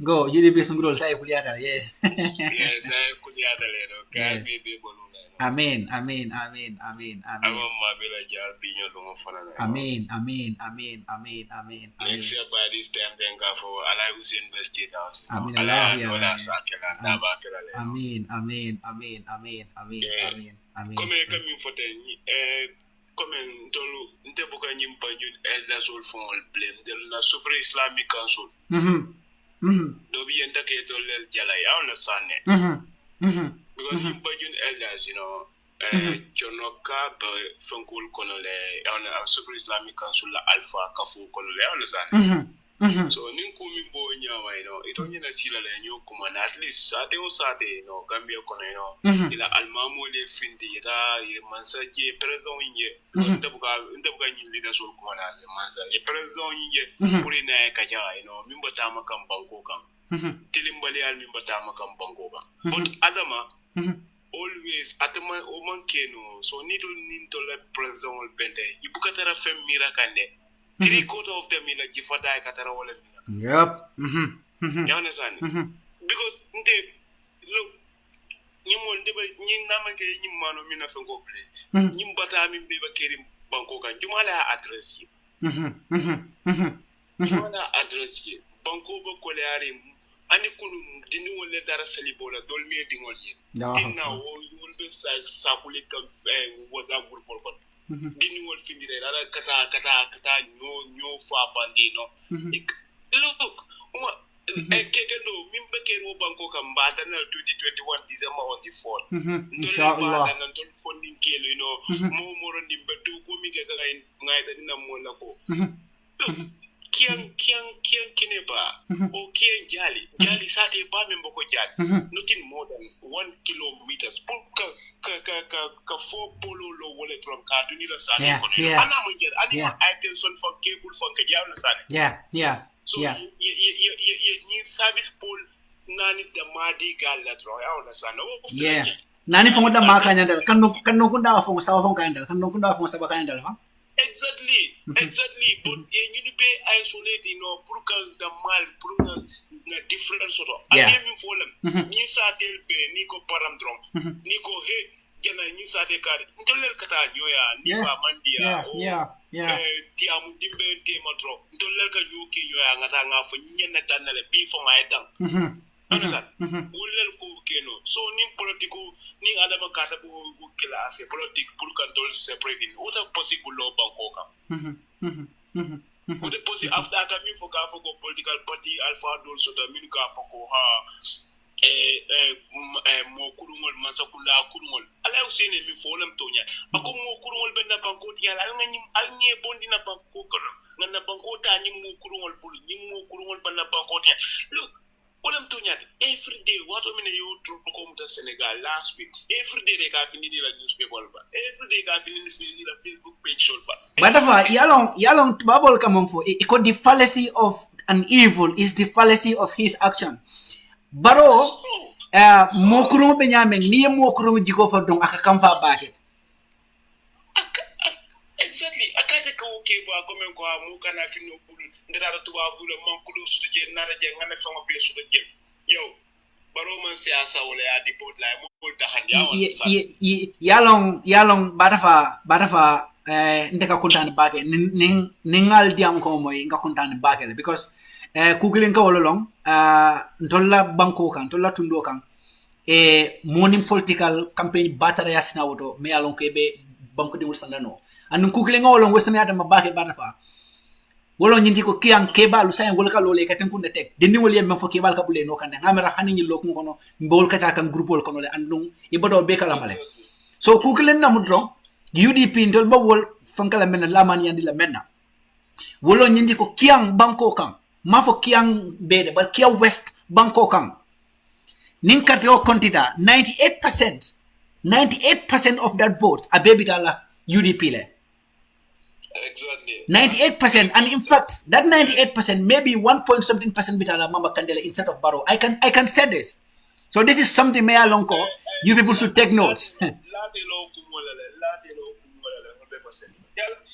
go UDP sungurol sai kuliata yes yes sai kuliata le no ka be bolu amen amma bela jar binyo do mo fana amen next year by this time then ka for ala Hussein State House amen Allah ya wala sakela na ba kala le amen comme kami fote comme tolu nte boka nyimpa ñun elda sol fond blem de la Supreme Islamic Council do bi yenta ke tolel jala ya on sanne because nyimpa ñun elders you know chonoka ba fankul kono le on Supreme Islamic Council la alpha kafu kono le on sanne so nin ko min bo nyawa ito nyina sila le nyo kuma na at least sate o sate no Gambia kono ila almamo le findi ita ye mansa je president ye ndabuka nyi leader so kuma na le mansa ye president ye puri na ka ja min bata makam banko kam tilimbali al min bata makam banko ba but adama always atama o mankeno so ni to nin to le president bende ibukatara fem mira kande 3/4 of them in a jifada katara wala yep you understand because nte look nyimon de nyi namake nyimmano mina fengo ple nyimbata min be bakeri banko kan jumala address yi jumala address yi banko ba ko leare ani kunu dini wala dara salibola dolmi dingol yi stinna wol be sakuli kan waza gurpol ko dini wol findire dara kata nyo fa bandino look kekendo min bakero banko kam bata na 2021 December on the 4th inshallah nan ton funding kelo mo moro ndimbe to ko mi ke ngai dina mo la ko kian kine ba o kian jali sate ba men boko jali nothing more than 1 kilometers ka 4 polo lo wole from ka duni la sate ko ana mo ngel ani attention for cable for ke jaw na sate so ye ni service pole nani da madi galla tro ya ona sana nani fongo da makanya dal kan no kunda fongo sawa fongo kan dal kan no kunda fongo sawa kan dal ha exactly but you need be isolated pour que the mal pour na different sort of mi folam ni satel be ni ko param drom ni ko he jana ni sate kar ntolel kata nyoya ni ba mandia ti am dimbe te matro ntolel ka nyoki nyoya ngata nga fo nyenna tanale bi fo ngaitan understand ulel ko keno so nin politiku nin adama kata ko kila ase politique pour control separate in what possible law banko kam what possible after that min for ka for political party alpha dol so da min ka for ko ha mo kurungol masakula kurungol ala usene mi folam tonya ako mo kurungol benna banko tiala al nye bondi na banko kono ngana banko ta nyi mo kurungol bul nyi mo kurungol benna banko tiala look olam tonya every day what I mean you to come to Senegal last week every day they ka fini la newspaper ba every day ka fini la Facebook page show ba badafa yalong babol kamon fo the fallacy of an evil is the fallacy of his action baro mokuru be nyame ni mokuru jiko fa don aka kam fa baake exactly akade ko ke ba ko men ko mu kana fino bul ndara tuwa bul man ko do su je nara je ngana fa be su je yow baro man siyasa wala ya dipot la mo taxan ya yalong badafa ndeka kuntane baake ni ngal diam ko moy nga kuntane baake because kugilin ka wololong ntolla banko kan tolla tundo kan morning political campaign batara yasina woto me alon ko be banko de musandano anun kugilin ka wolong wesana yata mabake badafa wolon nyindi ko kiyan kebal sayen wolka lole ka tenkunde tek denni wol yemme fo kebal ka bule no kande ngamera hani nyi lokun kono mbol ka kan groupol kono le andum ibodo be kala male so kugilin na mudro UDP ndol ba wol fankala men la man yandi la menna wolon nyindi ko kiyan banko kan mafo kiang bede but kia west banko kang ninkati o kontita 98% of that vote a baby dala UDP le exactly 98% and in fact that 98% maybe 1.something% bitala mama Kandela instead of Barrow I can say this so this is something me alonko you people should take notes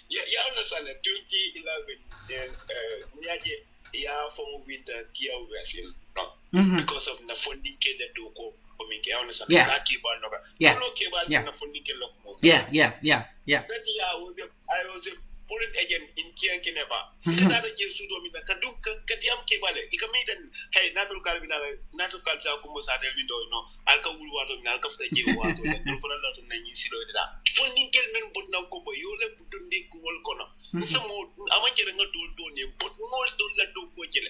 ya understand 2011 yeah, from winter kia wesin no because of the funding ke da doko coming ke on some zaki ba no ke ba na funding ke lok mo yeah that yeah I was a police agent in Kian Kineba kada da je su do mi da kadun ka diam ke bale ikami dan hey natul kalbina natul kalta ko mo sa del mi do no alka wul wato mi alka fta je wato do fona la so nanyi silo da funding ke men bot na ko bo yo le budun di ngol kono sa mo amanje nga do ne bot ngol do la do ko jele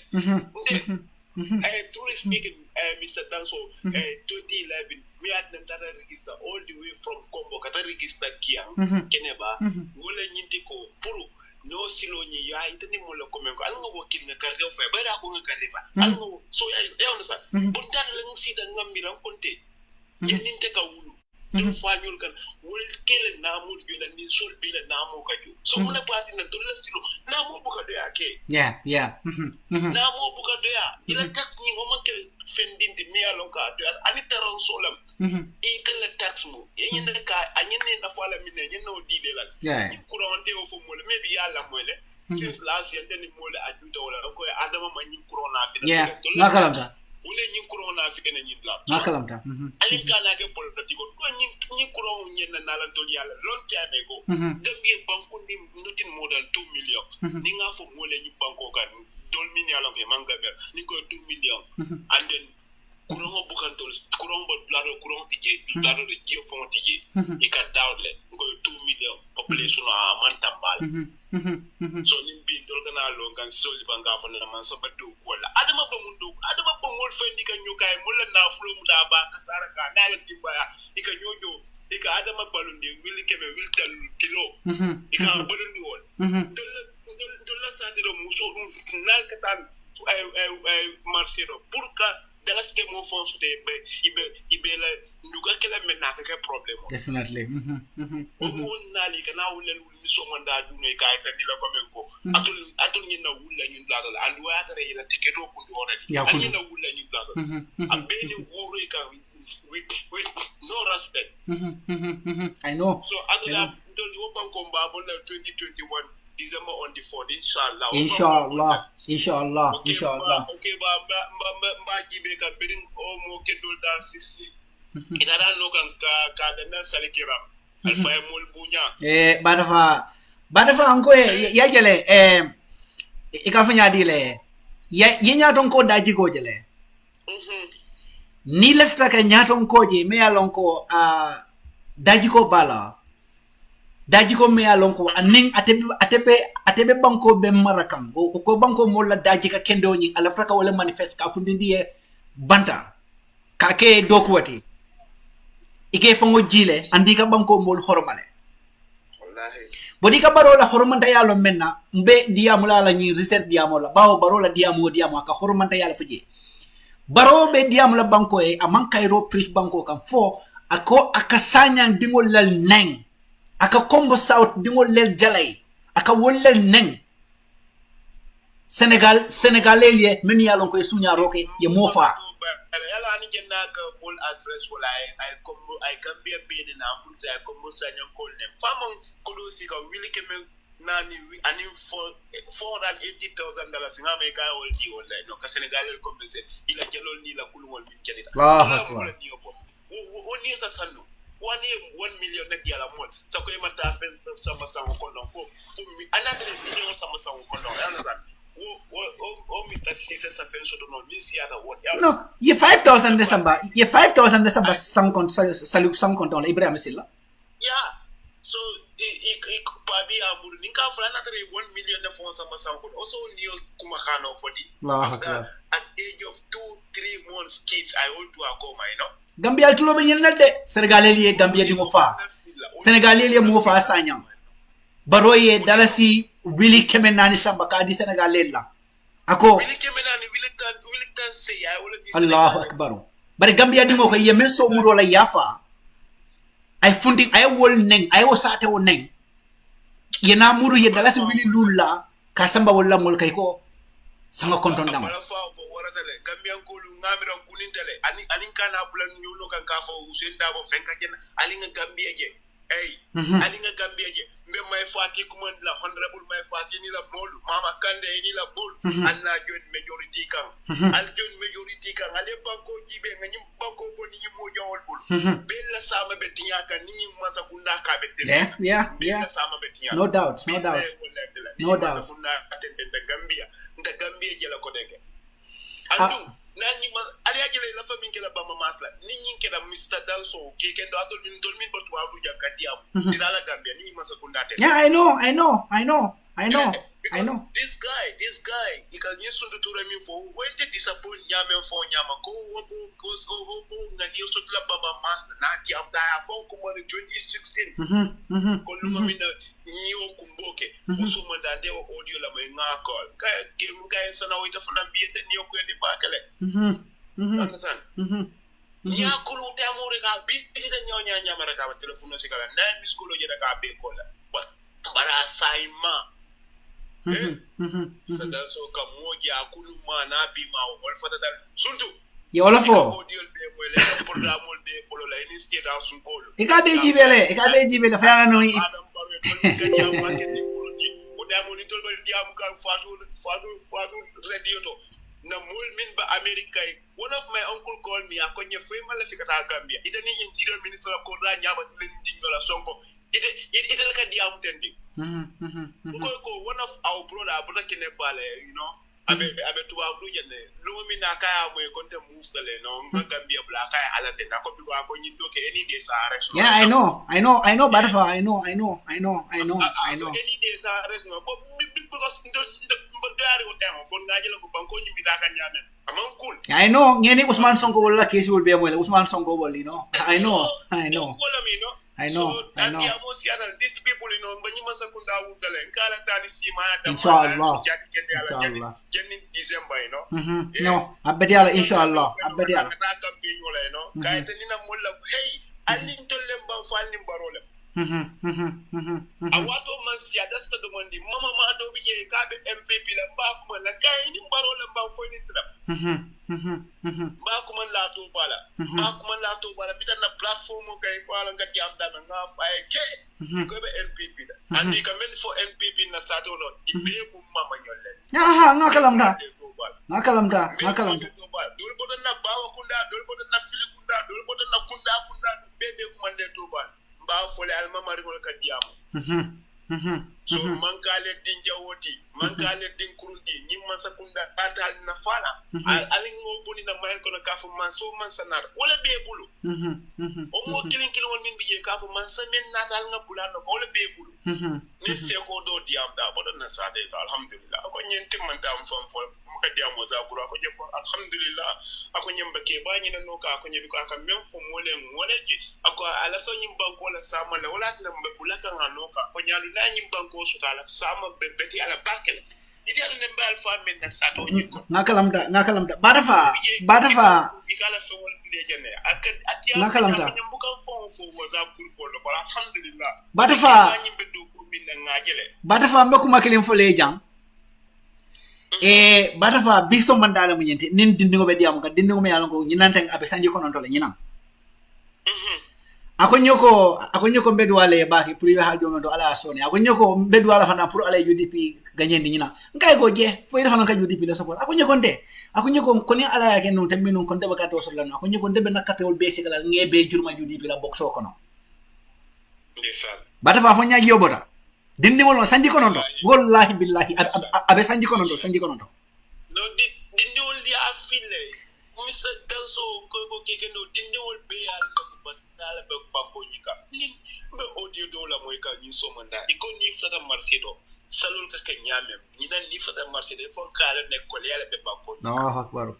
truly speaking Mr. Danso 2011 we had them that register all the way from Combo kata register Kiang Keneba wala nyinti ko puru no silo nyi ya itani mo lo komen ko alnga wakil nga karde fa bara ko nga karde fa alnga so ya on sa but that la ngi da ngamira konte yeninte ka wulu dum fanyul kan wol kele namu jola ni sol bi la namu ka ju so mo na pati na to la silo namu bu ka do ya ke namu bu ka do ya ila tak ni mo make fendinde mi alon ka do ani taron solam e kala tax mo yen ka anyene na fala minne nyen no dide la ni kuronte o fo mo le maybe yalla mo le since last year then mo le ajuta wala ko adama ma nyi kurona fi nakalamta wala nyi kurona fi kana nyi la nakalamta alin kana ke politiko ko nyi kuron nyen na lan to yalla lon time go gambie banko ni notin more than 2 million ni nga fo mo le nyi banko kan dol min yalla ko manga ber ni ko 2 million and then kurongo bukantol kurongo blaro kurongo tije blaro de jio fon tije e ka dawle ko 2 million population a mantambal so ni bi dol kana lo kan so li banga fon na man so baddo ko la adama ba mol fendi kan nyukay mulla na fulo mu da ba kasara ka dala dimbaya e ka nyojo e ka adama balunde wil keme wil tal kilo e ka balundi won dol la sa de muso nal katan ay marché do pour que dalas ke mo fonso de ibe la nduga kala men na ka problem definitely on nali kana wulel wul mi so manda du ne kay tan dila ko men ko atul ni na wulla ni la la and wa tare ila tiketo ko do already ani na wulla ni la abeni wuro ka with no respect I know so adula dol wo banko mba bon 2021 December on the 4th, inshallah. Okay, ba jibe ka birin o mo kedol da sisi. Ina da no kan ka da na salikira. Alfa mol bunya. Badafa anko ya jele ikafanya dile. Ya yenya ton ko daji ko jele. ni lefta ka nyaton koje me alon ko daji ko bala daji ko me alon ko aning atebe banko be marakan ko banko mo la daji ka kendo ni alafta ka wala manifest ka fundindi e banta ka ke dokuwati ike fongo jile andi ka banko mo horomale wallahi bodi ka baro la horomanta yalo menna mbe diamula la ni recent diamola bawo baro la diamo ka horomanta yalo fuje baro be diamula banko e aman kairo preach banko kan fo ako akasanya dingol lal neng aka Congo South dingol lel jalay aka wollel neng Sénégalais lié men yalon ko sunya roke ye mofa yala ani jenna ka mul address wala ay kombo ay gambia bene na multa ay kombo sanya kol ne famon ko do si ka wili ke men nani ani $480,000 ngame ka wol di wala no ka Sénégalais ko bese ila jelol ni la kulwol min kedita Allah akbar woni sa sanno woni 1 million nek yala mol sa ko mata fen sama sango ko don fo mi anatre million sama sango ko don yala san o Mr. Cisse sa fen so don ni siata what yala no ye 5,000 December sang kon salu sang kon don Ibrahim Silla yeah so ik pabi amur ninka fala natre 1 million ne fon sama sango also new kuma kano fodi after at age of 2-3 months kids I want to akoma you know Gambia tulo be nyen de Sénégalais lié Gambia di mo fa Sénégalais lié mo fa sanyam baroye dalasi wili kemenani samba ka di Sénégalais la ako wili kemenani wili tan say I wala di Allahu akbar bari Gambia di mo ko yemen so muro la yafa ay funding ay wol neng ay wasate wo neng yena muru ye dalasi wili lulla ka samba wala mol kay ko sanga konton dam Gambian ko lu ngamiran kunintele ani kana bulan nyulo kan ka fo Usain Dabo fenka jen ali nga Gambia je ali nga Gambia je mbe may fati kuman la honorable may fati ni la bol mama kande ni la bol anna join majority kan al join majority kan ale banko jibe nga nyim banko ko ni mo jawol bol bella sama betinya kan ni masa kunda ka betel yeah sama betinya no doubt kunda atende nda Gambia je la ko dege andum nani ma ari ajele la famille ke la bama masla ni nyinke da Mr. Dalso ke kendo atol min dolmin botu wa ruja kadiam dala Gambia ni masa kundate yeah I know this guy ikal nyesundu tura min fo wente disappoint nyame fo nyama ko wobo ngani usutla baba masla na di after fo ko mo 2016 ko lunga min niyo kumboke usuma ndande o audio la may ngakol kay ke mga sana wita fana biyete niyo ko di bakale understand niya kulu tamure ka bi ti da nyonya nyamara ka telefono sikala na miskulo je da ka be kola bara saima sada so ka moja kulu ma na bi ma wal fata dal suntu ye wala fo audio be mo le programme be folo la ini state house ko e ka be jibele fa no kanya marketing puluji o damo ni tolbal diam ka fatu radio to na mul min ba America one of my uncle called me akonye fe mala fikata Gambia ida ni interior minister ko da nyaba len dingola sonko ida ka diam tendi ko one of our brother kine bale you know abe tuwa bluje ne lumi na kaya mo konte move dale no Gambia bla kaya ala de na ko bi ko nyindo ke any day sa arrest yeah I know barfa I know any day sa arrest no because ndo dari ko temo kon ngaji la ko banko nyimi da kan nyamen amon cool I know ngeni Usman Sonko wala case will be mo Usman Sonko wala you know I know ya mo siana these people you know banyi masakunda wudale kala tani sima ta inshallah jenin December you know no abadi ala inshallah abadi ala na ka bi wala you know kay te nina mulla hey alin tolle mbam falni barole awato man siya dasta do mondi mama ma do bije ka be MPP la ba kuma la kay ni barole mbam fo ni tram ba kuma la to bala bitan na platform kay fala nga jam da nga fay ke ko be MPP da andi ka men fo MPP na sato no ibe bu mama nyolle aha ngakalamda dul bodan na bawa kunda dul bodan na fili kunda dul bodan na kunda bebe kuma de to ba ba fole alma mari ngol ka diam so mankale din jawoti mankale din kurundi ni mansa kunda atal na fala alin mo buni na mayen kono kafu man so man sanar wala be bulu o mo kilin won min biye kafu man sa men natal nga bulano wala be bulu ni se ko do diam da bodo na sade alhamdulillah ko nyenti man dam fam fol mo ka diam mo za buru ko je alhamdulillah ako nyamba ke ba nyina no ka ko nyebi ko aka mem fo mole ngole ji ako ala so nyim banko la sama la wala na mbulaka nganoka ko nyalu na nyim banko so tala sama beti ala bakel idi ala nembe alfa men na sato nyiko ngakalamda badafa ikala so wol bile jene ak atiya ngakalamda nyambuka fo mo za buru ko lo alhamdulillah badafa nyimbe do ko min ngajele badafa mbekuma kilim fo le jang badafa biso mandala mu nyente nin dindingo be diam ka dindingo me yalongo nyinante abe sanji ko non tole nyinam akonyoko mbedwale baki pour ibe hajo ndo ala soni akonyoko mbedwala fana pour ala UDP ganyendi nyina ngay goje fo ida fana ka UDP la support akonyoko koni ala yake no tammi non konde bakato so lano akonyoko ndebe nakatewol be sigala ngebe jurma UDP la boxo kono ndeysaan badafa fo nyaagi yobota dindi wol sanji kono ndo wallahi billahi abe sanji kono ndo no dindi wol ya afile Mr. Danso ko kekendo dindi wol be ya ala be bako nyika ni be audio do la moy ka ni so manda iko ni fata marsedo salul ka kenyame ni dan ni fata marsedo fon kala ne ko yale be bako Allahu akbar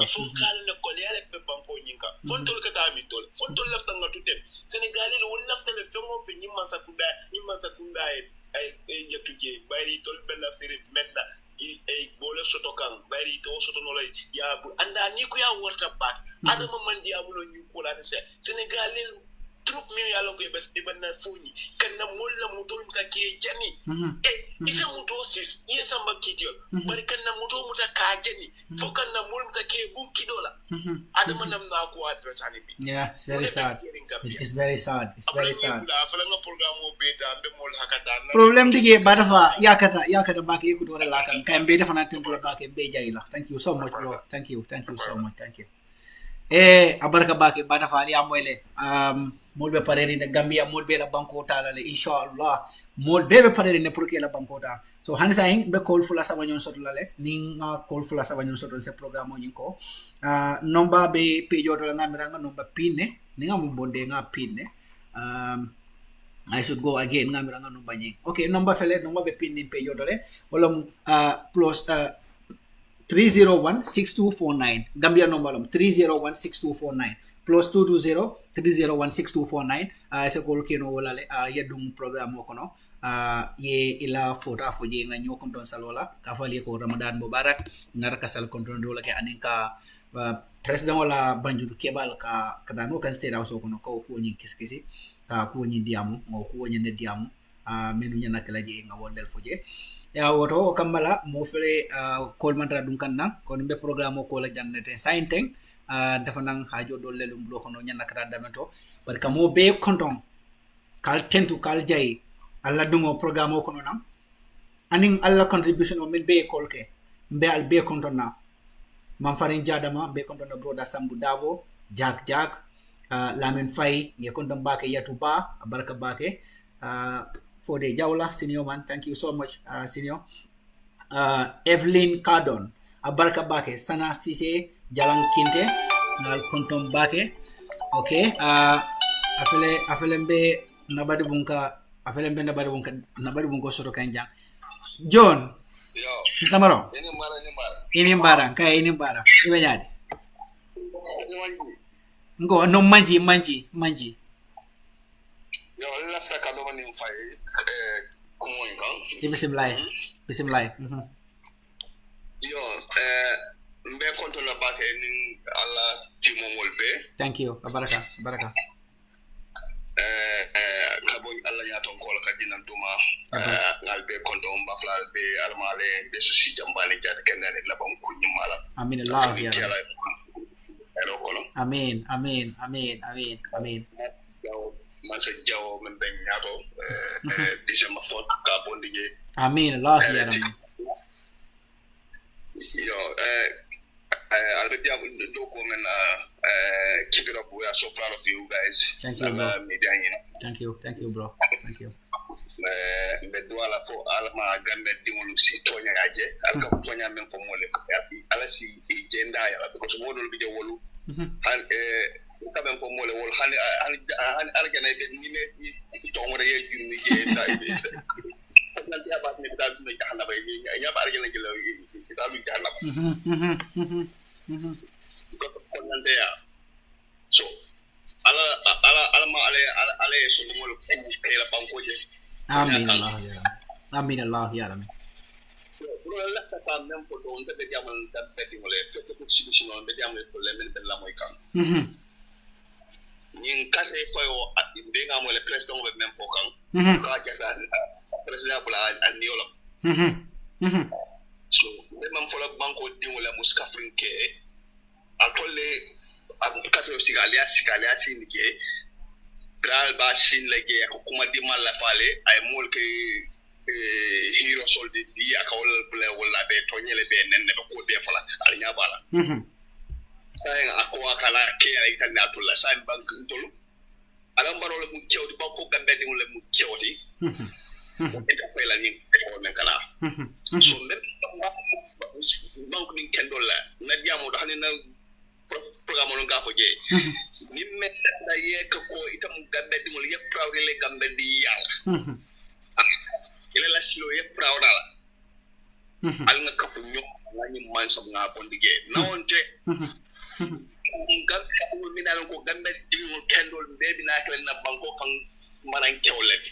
fon kala ne ko yale be bako nyika fon tol ka ta mi tol fon tol lafta ngatu tem senegalil wol lafta le fengo be ni man sakunda ay yatuje bari tol bella fere menna bole soto kan bari to soto no lay ya anda ni ko ya warta bat adama man di amulo ñu ko la se senegalil trop mi ya longo bes di banna funi kan na molla mutol mta ke jani isa muto sis isa makidyo bari kan na muto muta ka jani fo kan na mol mta ke bum kidola adama nam na ko address ani bi yeah it's very sad it's very sad fala nga program o beta be mol hakata problem dige badafa yakata baki ko wala lakan kay be defana tempo baki be jayila thank you so much bro thank you so much thank you abaraka baki badafa ali amoyle molbe pareri ne Gambia molbe la banko tala le inshallah molbe be pareri ne pour que la banko ta so hansa ing be call fula sabanyon sotla le ninga call fula sabanyon sotla se programme o nyiko nomba be pejo to la ngamiranga nomba pinne ninga mo bonde nga pinne I should go again ngamiranga nomba nyi okay nomba fele nomba be pinne pejo to le wala plus 3016249 Gambia number 3016249 plus 220-301-6249 se kol keno wala le yedum programme ko no ye ila fota fo je nga nyokon don salola ka fali ko Ramadan Mubarak ngara kasal kontrol do la ke aninka president wala banjul kebal ka kadano kan state house ko no ko ni kiskisi ka ko ni diamu mo ko ni ne diamu menu nyana kala je nga wondel fo je ya woto kambala mo fele kol mantra dum kanna ko be programme ko la jannete sainteng dafa nang hajo do lelum lo hono nyana kata damento barka mo be konton kal tentu kal jay alla dungo programme ko non aning alla contribution o min be kolke be al be konton na man farin jadama be konton na broda sambu dabo jak lamen fay nge konton bake yatuba barka bake Fode Jawla senior man thank you so much senior Evelyn Cardon abarka bake sana sise jalan kinte ngal kontom bake okay afele mbe nabadi bunka soto kanja John yo samaro ini mbara ibe nyaade ngo no manji yo lafta ka do manim fay ko moy kan bismillah yo mbe konto la bake ni ala timo molbe thank you baraka kabo alla ya ton ko ka dinan duma ngal be konto mbafla be armale be susi jambani jade kenene la bam ko nyimala amin allah ya amin masa jawo men ben nyato déjà ma faute ka bondige amin allah ya rabbi yo Albert Diabo do ko men keep it up, we are so proud of you guys. Thank you bro. Thank you bro. Thank you. mbe duala fo alma gambe dimulu si tonya aje alka tonya men fo mole ala si jenda ya because modol bi jawolu han kamen fo mole wol hani algana be ni me to mo re jurmi je da be nanti abat ni da ni jahana bay nya ba algana jelo da lu jahana ko nande ya so ala ma ale so mo lo la banko je amin allah ya amin allah ya amin lo la ta même ko don be jamal da be mo le to ko solution be jamal ko le men be la moy kan ñing kase koyo be nga mo le president be même fo kan ka jata president bula an niolam so be même fo la banko di mo la muskafrinke atole katro sigalia sin ke bral ba shin lege ko kuma di malla fale ay mol ke hero soldi di akawol bule wala be to nyele be nenne be ko be fala al nya bala say akwa kala ke ay tan atulla say bank tolu alam barole mu kewdi ba ko gambe di wala mu kewdi e ka fela ni ko men kala so men bank ni kendola na diamo do hanina programme on ga fo je ni metta da ye ko itam gambe di mol ye prawre le gambe di yaw ile la silo ye prawra la al nga kafu ño la ñu man sob nga bon dige nawonte gambe ko mi dal ko gambe di mo kendol bebi na kala na banko kan manan kewlet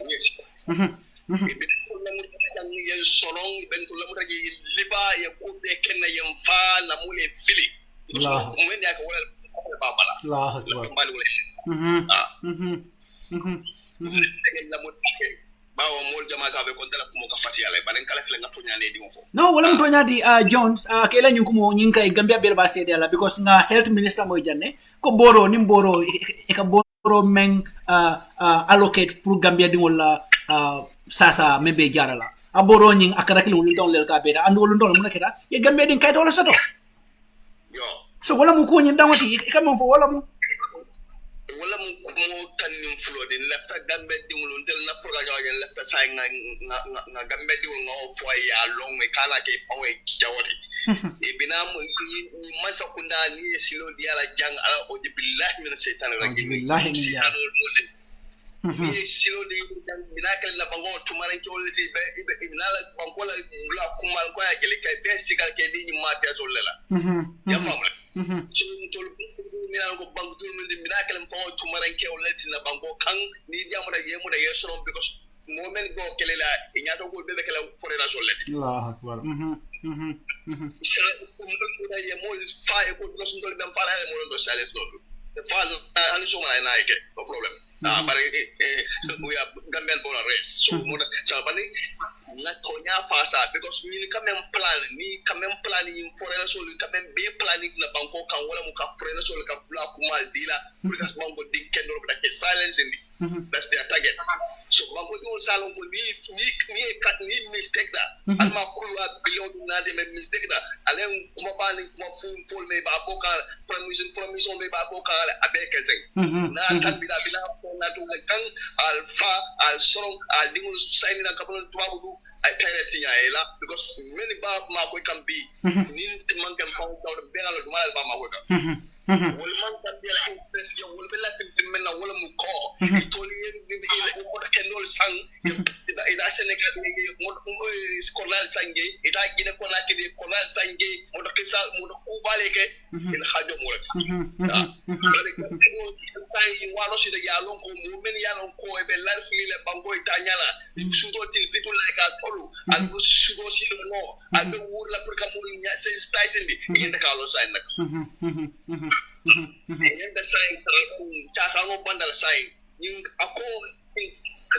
yes yen solong ben to lamu taji liba ya ko be kenna yen fa na mule fili Allah ko men ya ko wala babala Allah akbar bawo mol jama ka be ko dala ko ka fati ala balen kala fele ngatu nyane di mo fo no wala mo tonya di Jones kela nyun ko mo nyin kay Gambia be ba sede ala because nga health minister mo janne ko boro nim boro e ka boro men allocate pour Gambia di wala sasa mebe jarala aboro nyin akara kilo lu don lel ka be da and wolu don mo naketa ye Gambia din kayto wala soto yo so wala mo ko nyin dawati e kam fo wala mo ko mo tan nim flo din lefta Gambia di wolu tel na programme ya lefta say nga Gambia di wolu ngo fo ya long me kala ke fawe jawati e binam masa kunda ni silo di ala jang ala o billahi min shaytan rajim billahi ni silo de binakal na bango tumaran ke wolati be ibnala bango la kumal ko ya gele kay be sigal ke ni ma te so lela ya famla so tol ni na ko bango tul min binakal fa tumaran ke wolati na bango kan ni jamu da yemu da yesron because moment go kelela inyato go be kala forera so leti Allah akbar so mo da yemu fa e ko because tol ben fara mo do sale so fa ani so ma na ike no problem but we are Gambian born race so mo da sabani na tonya fasa because ni quand même plan ni forera so quand même be planning na banko kan wala mo ka forera so ka bla kumal dila because banko din kendo da ke silence ni that's their target so banko do salon ko ni mistake da alma kulwa billion na de mistake da alen kuma bani kuma full me ba boka promission me ba boka abe kenzen na tan bila na to kan alfa al strong al dingul sign na kapon tuabu ay kayati yaela because many ba ma ko kan bi ni man kan fa daw be ngalo dum ala ba ma ko kan wol man kan bi la impress yo wol be la tin men na wala mu ko toli e mo da ken dol sang ida Senegal mo skolal sange ida gine ko na ke kolal sange mo da kisa mo da ku bale ke il hajo mo sai walo si da ya lon ko mo men ya lon ko e be lar fili le bango itanyala sudo til people like al polu al sudo si no al be wur la pour kamul nya se style ndi yenda ka lo sai nak yenda sai ta ka ngo bandal sai ning ako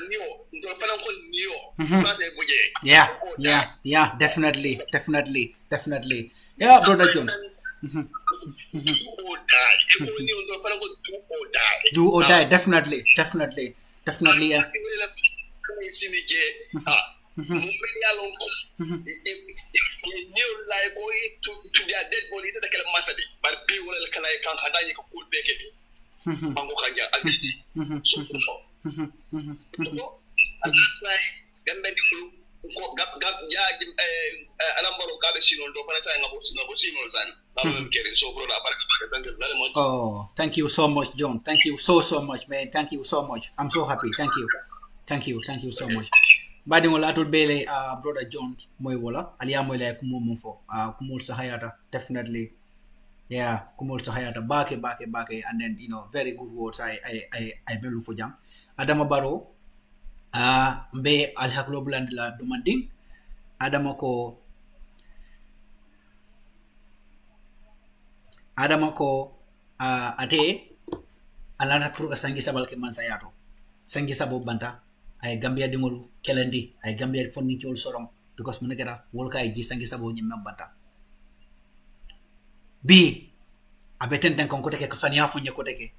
niyo ndo fana ko niyo pate buje yeah definitely yeah brother Jones do or die definitely yeah sinike yalon ko new like go to their dead body that kala masadi but be wala kala kan hadaye ko kul beke mango kanja alti so alai gambe di ko gap ya alambaro kabe sinon do fana sa ngabo sinon san balo kere so bro la baraka very much. Oh, thank you so much, John. Thank you so much, man. Thank you so much. I'm so happy. Thank you so much. Badi ngola atul bele brother John moy wala aliya moy lay kumo mum fo kumul sahayata definitely. Yeah, kumul sahayata bake and then very good words I melu fo jam. Adama Barrow mbe al haklo bulandila dumanding Adama ko ate alana pruka sangi sabal ke mansa yato sangi sabo banta ay Gambia dingol kelendi ay Gambia fonni ki wol sorong because mu nekata wol kay ji sangi sabo nyim banta bi abeten ten kon ko teke ko fania fonye ko teke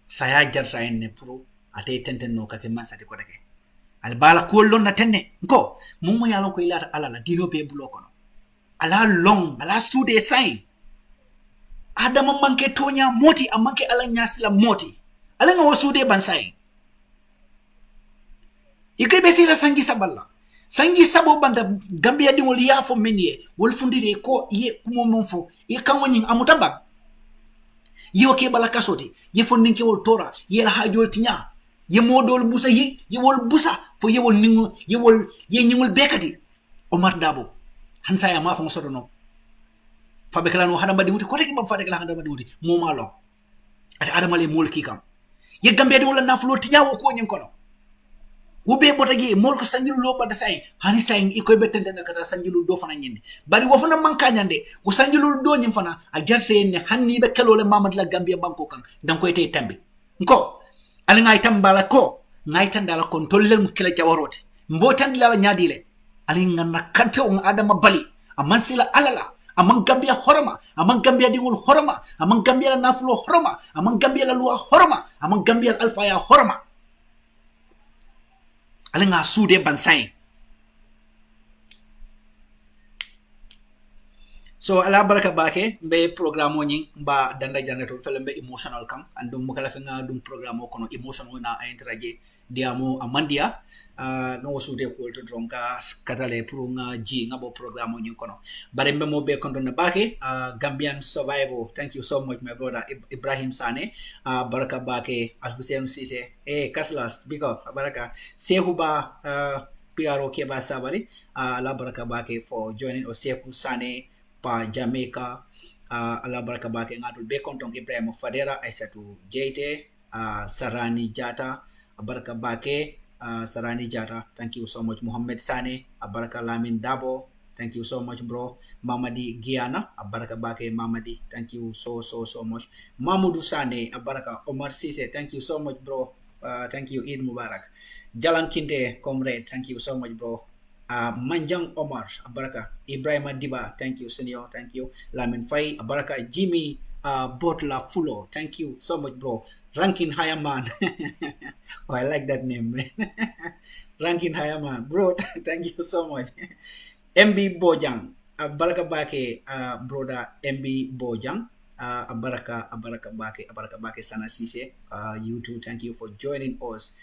saya jar sayne pro ate tenten no kake mansa te ko teke al bala ko lon na tenne ko mummo yalo ko ilata alala dino be bloko no ala long ala sude sign Adama manke tonya moti amanke ala nyasila moti ala nga wasude bansai ike besira sangi saballa sangi sabo banda Gambia dingol ya fo menye wol fundire ko ye kumo monfo ye kanwani amutaba yo ke bala kasoti ye fondinke wol tora ye la hajol tinya ye modol busa ye wol busa fo ye wol ningu ye nyingul bekati Omar Dabo hansa ya ma fo sodono fabe kala no hada mbadi muti ko teki bam fade kala hada mbadi muti mo malo ati adama le mol ki kam ye Gambia wala nafulo ti nyawo ko nyen kono ube botagi mol ko sanjilu lo bada say hani say ikoy betende na kata sanjilu do fana nyinde bari wo fana manka nyande ko sanjilu do nyim fana a jarte en hanni be kalo le mamad la Gambia banko kan dan koy tay tambi nko ali ngay tambala ko ngay tandala kon tollel mu kila jawaroti mbotan la nyaadile ali ngana kante on adama bali amansila alala amang Gambia horoma amang Gambia dingul horoma amang Gambia la nafulo horoma amang Gambia la luwa horoma amang Gambia alfa ya horoma alinga sude bansai so ala baraka bake be programo nyi mba danda janato fele be emotional kam andum mukala fe nga dum programo kono emotional na intraje diamo amandia nga wasude ko to dronka katale pour nga ji nga bo programo nyi kono bare mbe mo be kondo na bake Gambian survival. Thank you so much my brother Ibrahim Sane baraka bake Al-Hussein Sise Kaslas big up baraka Sehuba PRO Keba Sabari ala baraka bake for joining us Sehu Sane pa Jamaica ala baraka bake ngatul be kontong Ibrahim Fadera Aisatu Jete Sarani Jata baraka bake Sarani Jata, thank you so much. Muhammad Sane, Abaraka Lamin Dabo, thank you so much, bro. Mamadi Giana, Abaraka Bake Mamadi, thank you so much. Mamudu Sane, Abaraka Omar Sise, thank you so much, bro. Thank you, Eid Mubarak. Jalan Kinde, comrade, thank you so much, bro. Manjang Omar, Abaraka. Ibrahim Adiba, thank you, senior, thank you. Lamin Fai, Abaraka. Jimmy Botla Fulo, thank you so much, bro. Rankin Hayaman. Oh, I like that name, man. Rankin Hayaman. Bro, thank you so much. MB Bojang. Baraka Bake, brother MB Bojang. Baraka Bake Sana Sise. You too, thank you for joining us.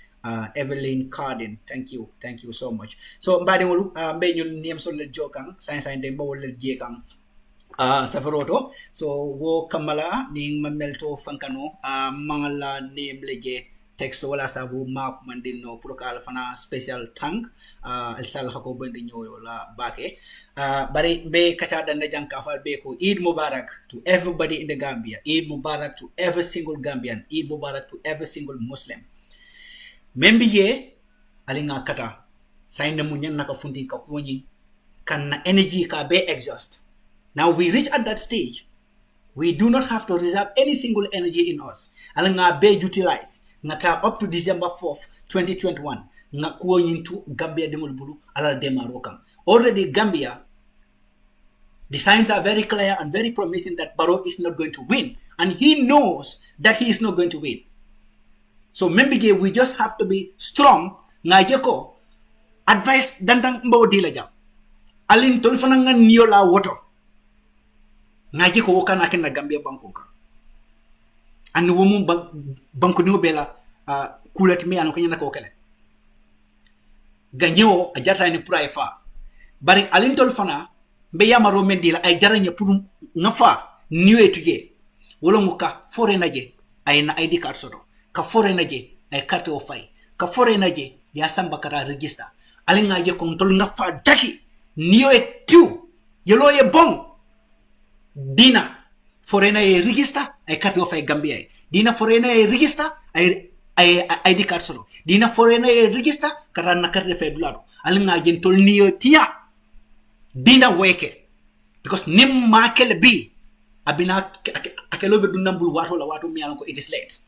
Evelyn Cardin, thank you so much. So, mbadi ngulu, mbe nyul niyam so le jokang, sain demba wole jekang. Safaroto so wo kamala ning mamelto fankano mangala name leje text wala sabu ma mandino prokal fana special tank el sal hako bandi nyoyo la bake bari be kacha danda janka fal be ko Eid Mubarak to everybody in the Gambia, Eid Mubarak to every single Gambian, Eid Mubarak to every single Muslim. Membi ye alinga kata sain munyan naka fundi ka kuoni kan na energy ka be exhaust. Now we reach at that stage, we do not have to reserve any single energy in us. Alanga be utilize ngata up to December 4th, 2021. Nga kuo into Gambia demol bulu ala demarokang. Already Gambia, the signs are very clear and very promising that Barrow is not going to win, and he knows that he is not going to win. So membige, we just have to be strong. Ngajeko advice dandang mbo dilaja. Alin tolfananga niola woto. Ngaji ko wakana ken na Gambia banko ka and womu banko ni bela kulati me anko nyana ko kele ganyo a jata ni pura fa bari alintol fana be yamaro mendila ay jaranya pour ngafa niwe tuje wala muka fore naje ay na ID card soto ka fore naje ay carte o fay ka fore naje ya samba kata register alinga je ko tol ngafa daki niwe tu yelo ye bon dina fore na ye register ay carte o fay Gambia dina fore na ye register ay ID card soto dina fore na ye register kata na carte fay dulado alinga je tol niyo tia dina weke because nim makele bi abina akelobe dunambul wato la wato miyanko it is late.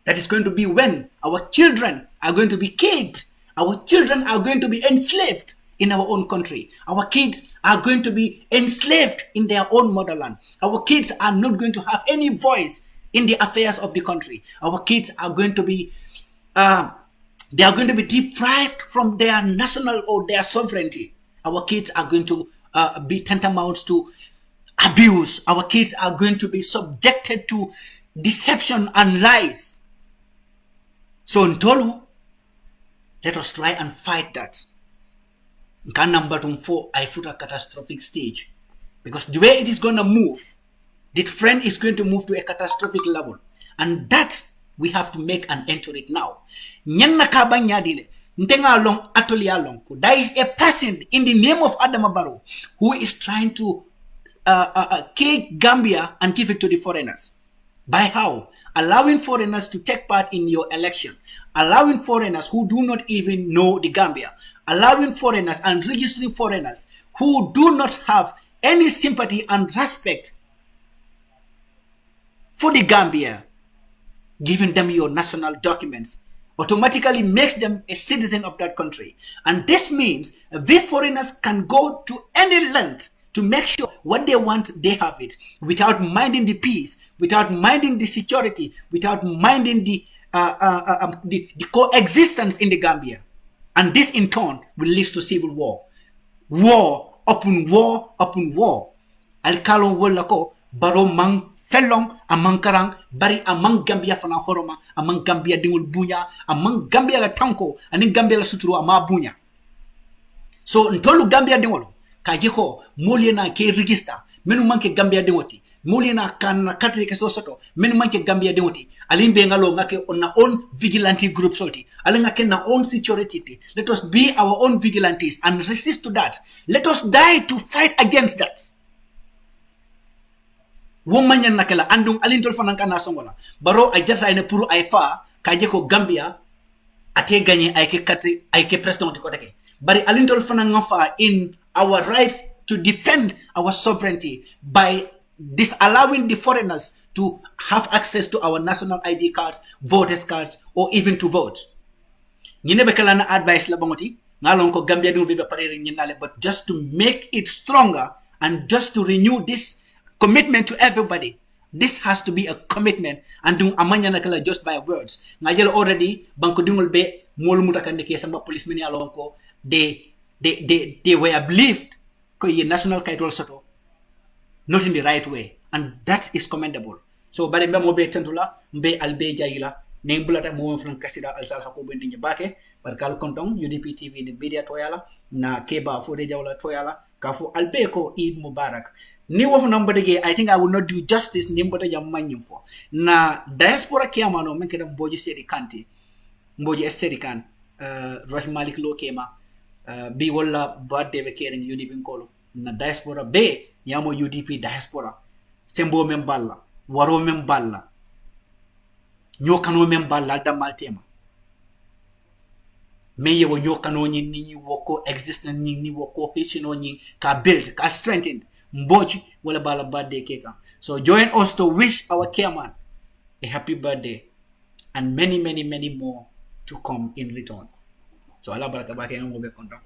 That is going to be when our children are going to be killed. Our children are going to be enslaved in our own country. Our kids are going to be enslaved in their own motherland. Our kids are not going to have any voice in the affairs of the country. Our kids are going to be they are going to be deprived from their national or their sovereignty. Our kids are going to be tantamount to abuse. Our kids are going to be subjected to deception and lies. So Ntolu, let us try and fight that. Number 4, I put a catastrophic stage. Because the way it is going to move, the trend is going to move to a catastrophic level. And that, we have to make an end to it now. Nyanna kabanya dile. Ntenga long atolia long. There is a person in the name of Adama Barrow who is trying to take Gambia and give it to the foreigners. By how? Allowing foreigners to take part in your election. Allowing foreigners who do not even know the Gambia. Allowing foreigners and registering foreigners who do not have any sympathy and respect for the Gambia. Giving them your national documents automatically makes them a citizen of that country. And this means these foreigners can go to any length to make sure what they want, they have it, without minding the peace, without minding the security, without minding the coexistence in the Gambia. And this in turn will lead to civil war. War upon war upon war. Alkalon wolako baro mang felong amang karang bari amang Gambia fana horoma amang Gambia dingul bunya amang Gambia la tanko aning Gambia la suturu ama bunya. So ntolu Gambia dingolo kajiko moliena ke register menu manke Gambia dingoti moliena kan katre ke sosoto menu manke Gambia dingoti alimbe ngalo ngake on na own vigilante group solti alinga ke na own security. Let us be our own vigilantes and resist to that. Let us die to fight against that. Woman nakela andung alintol fananka na songola baro ay jata ene puru ay fa kajiko Gambia ate gagné ay ke katre ay ke president ko take bari alintol fananga fa in our rights to defend our sovereignty by disallowing the foreigners to have access to our national ID cards, voters cards, or even to vote. Nyine kala na advice la bangoti ngalon ko Gambia dum be parere nyinale, but just to make it stronger and just to renew this commitment to everybody. This has to be a commitment and dung amanya nakala just by words. Ngajel already banko dingul be molu mutakande ke sama policemen ya lonko they were believed ko ye national kaitol soto not in the right way, and that is commendable. So bare mbe mo be tentula mbe albe jayila ne mbulata mo fran kasida al sal hako bendi bake barkal kontong UDP TV ni media toyala na keba fo de jawla toyala ka fo albe ko Eid Mubarak. Ni wofu nambadege, I think I will not do justice nimbota jamanyim for na diaspora kiama no menke dam boji seri kanti mboji seri kan Rahim Malik Lo kema bi wala birthday be kering UDP kolo na diaspora be yamo UDP diaspora sembo memballa waro memballa nyokano memballa damal tema meye wo nyokano ni woko existence ni woko hisino ni ka build ka strengthen mbochi wala bala birthday keka. So join us to wish our chairman a happy birthday and many more to come in return. So Allah baraka bake ngobe konta.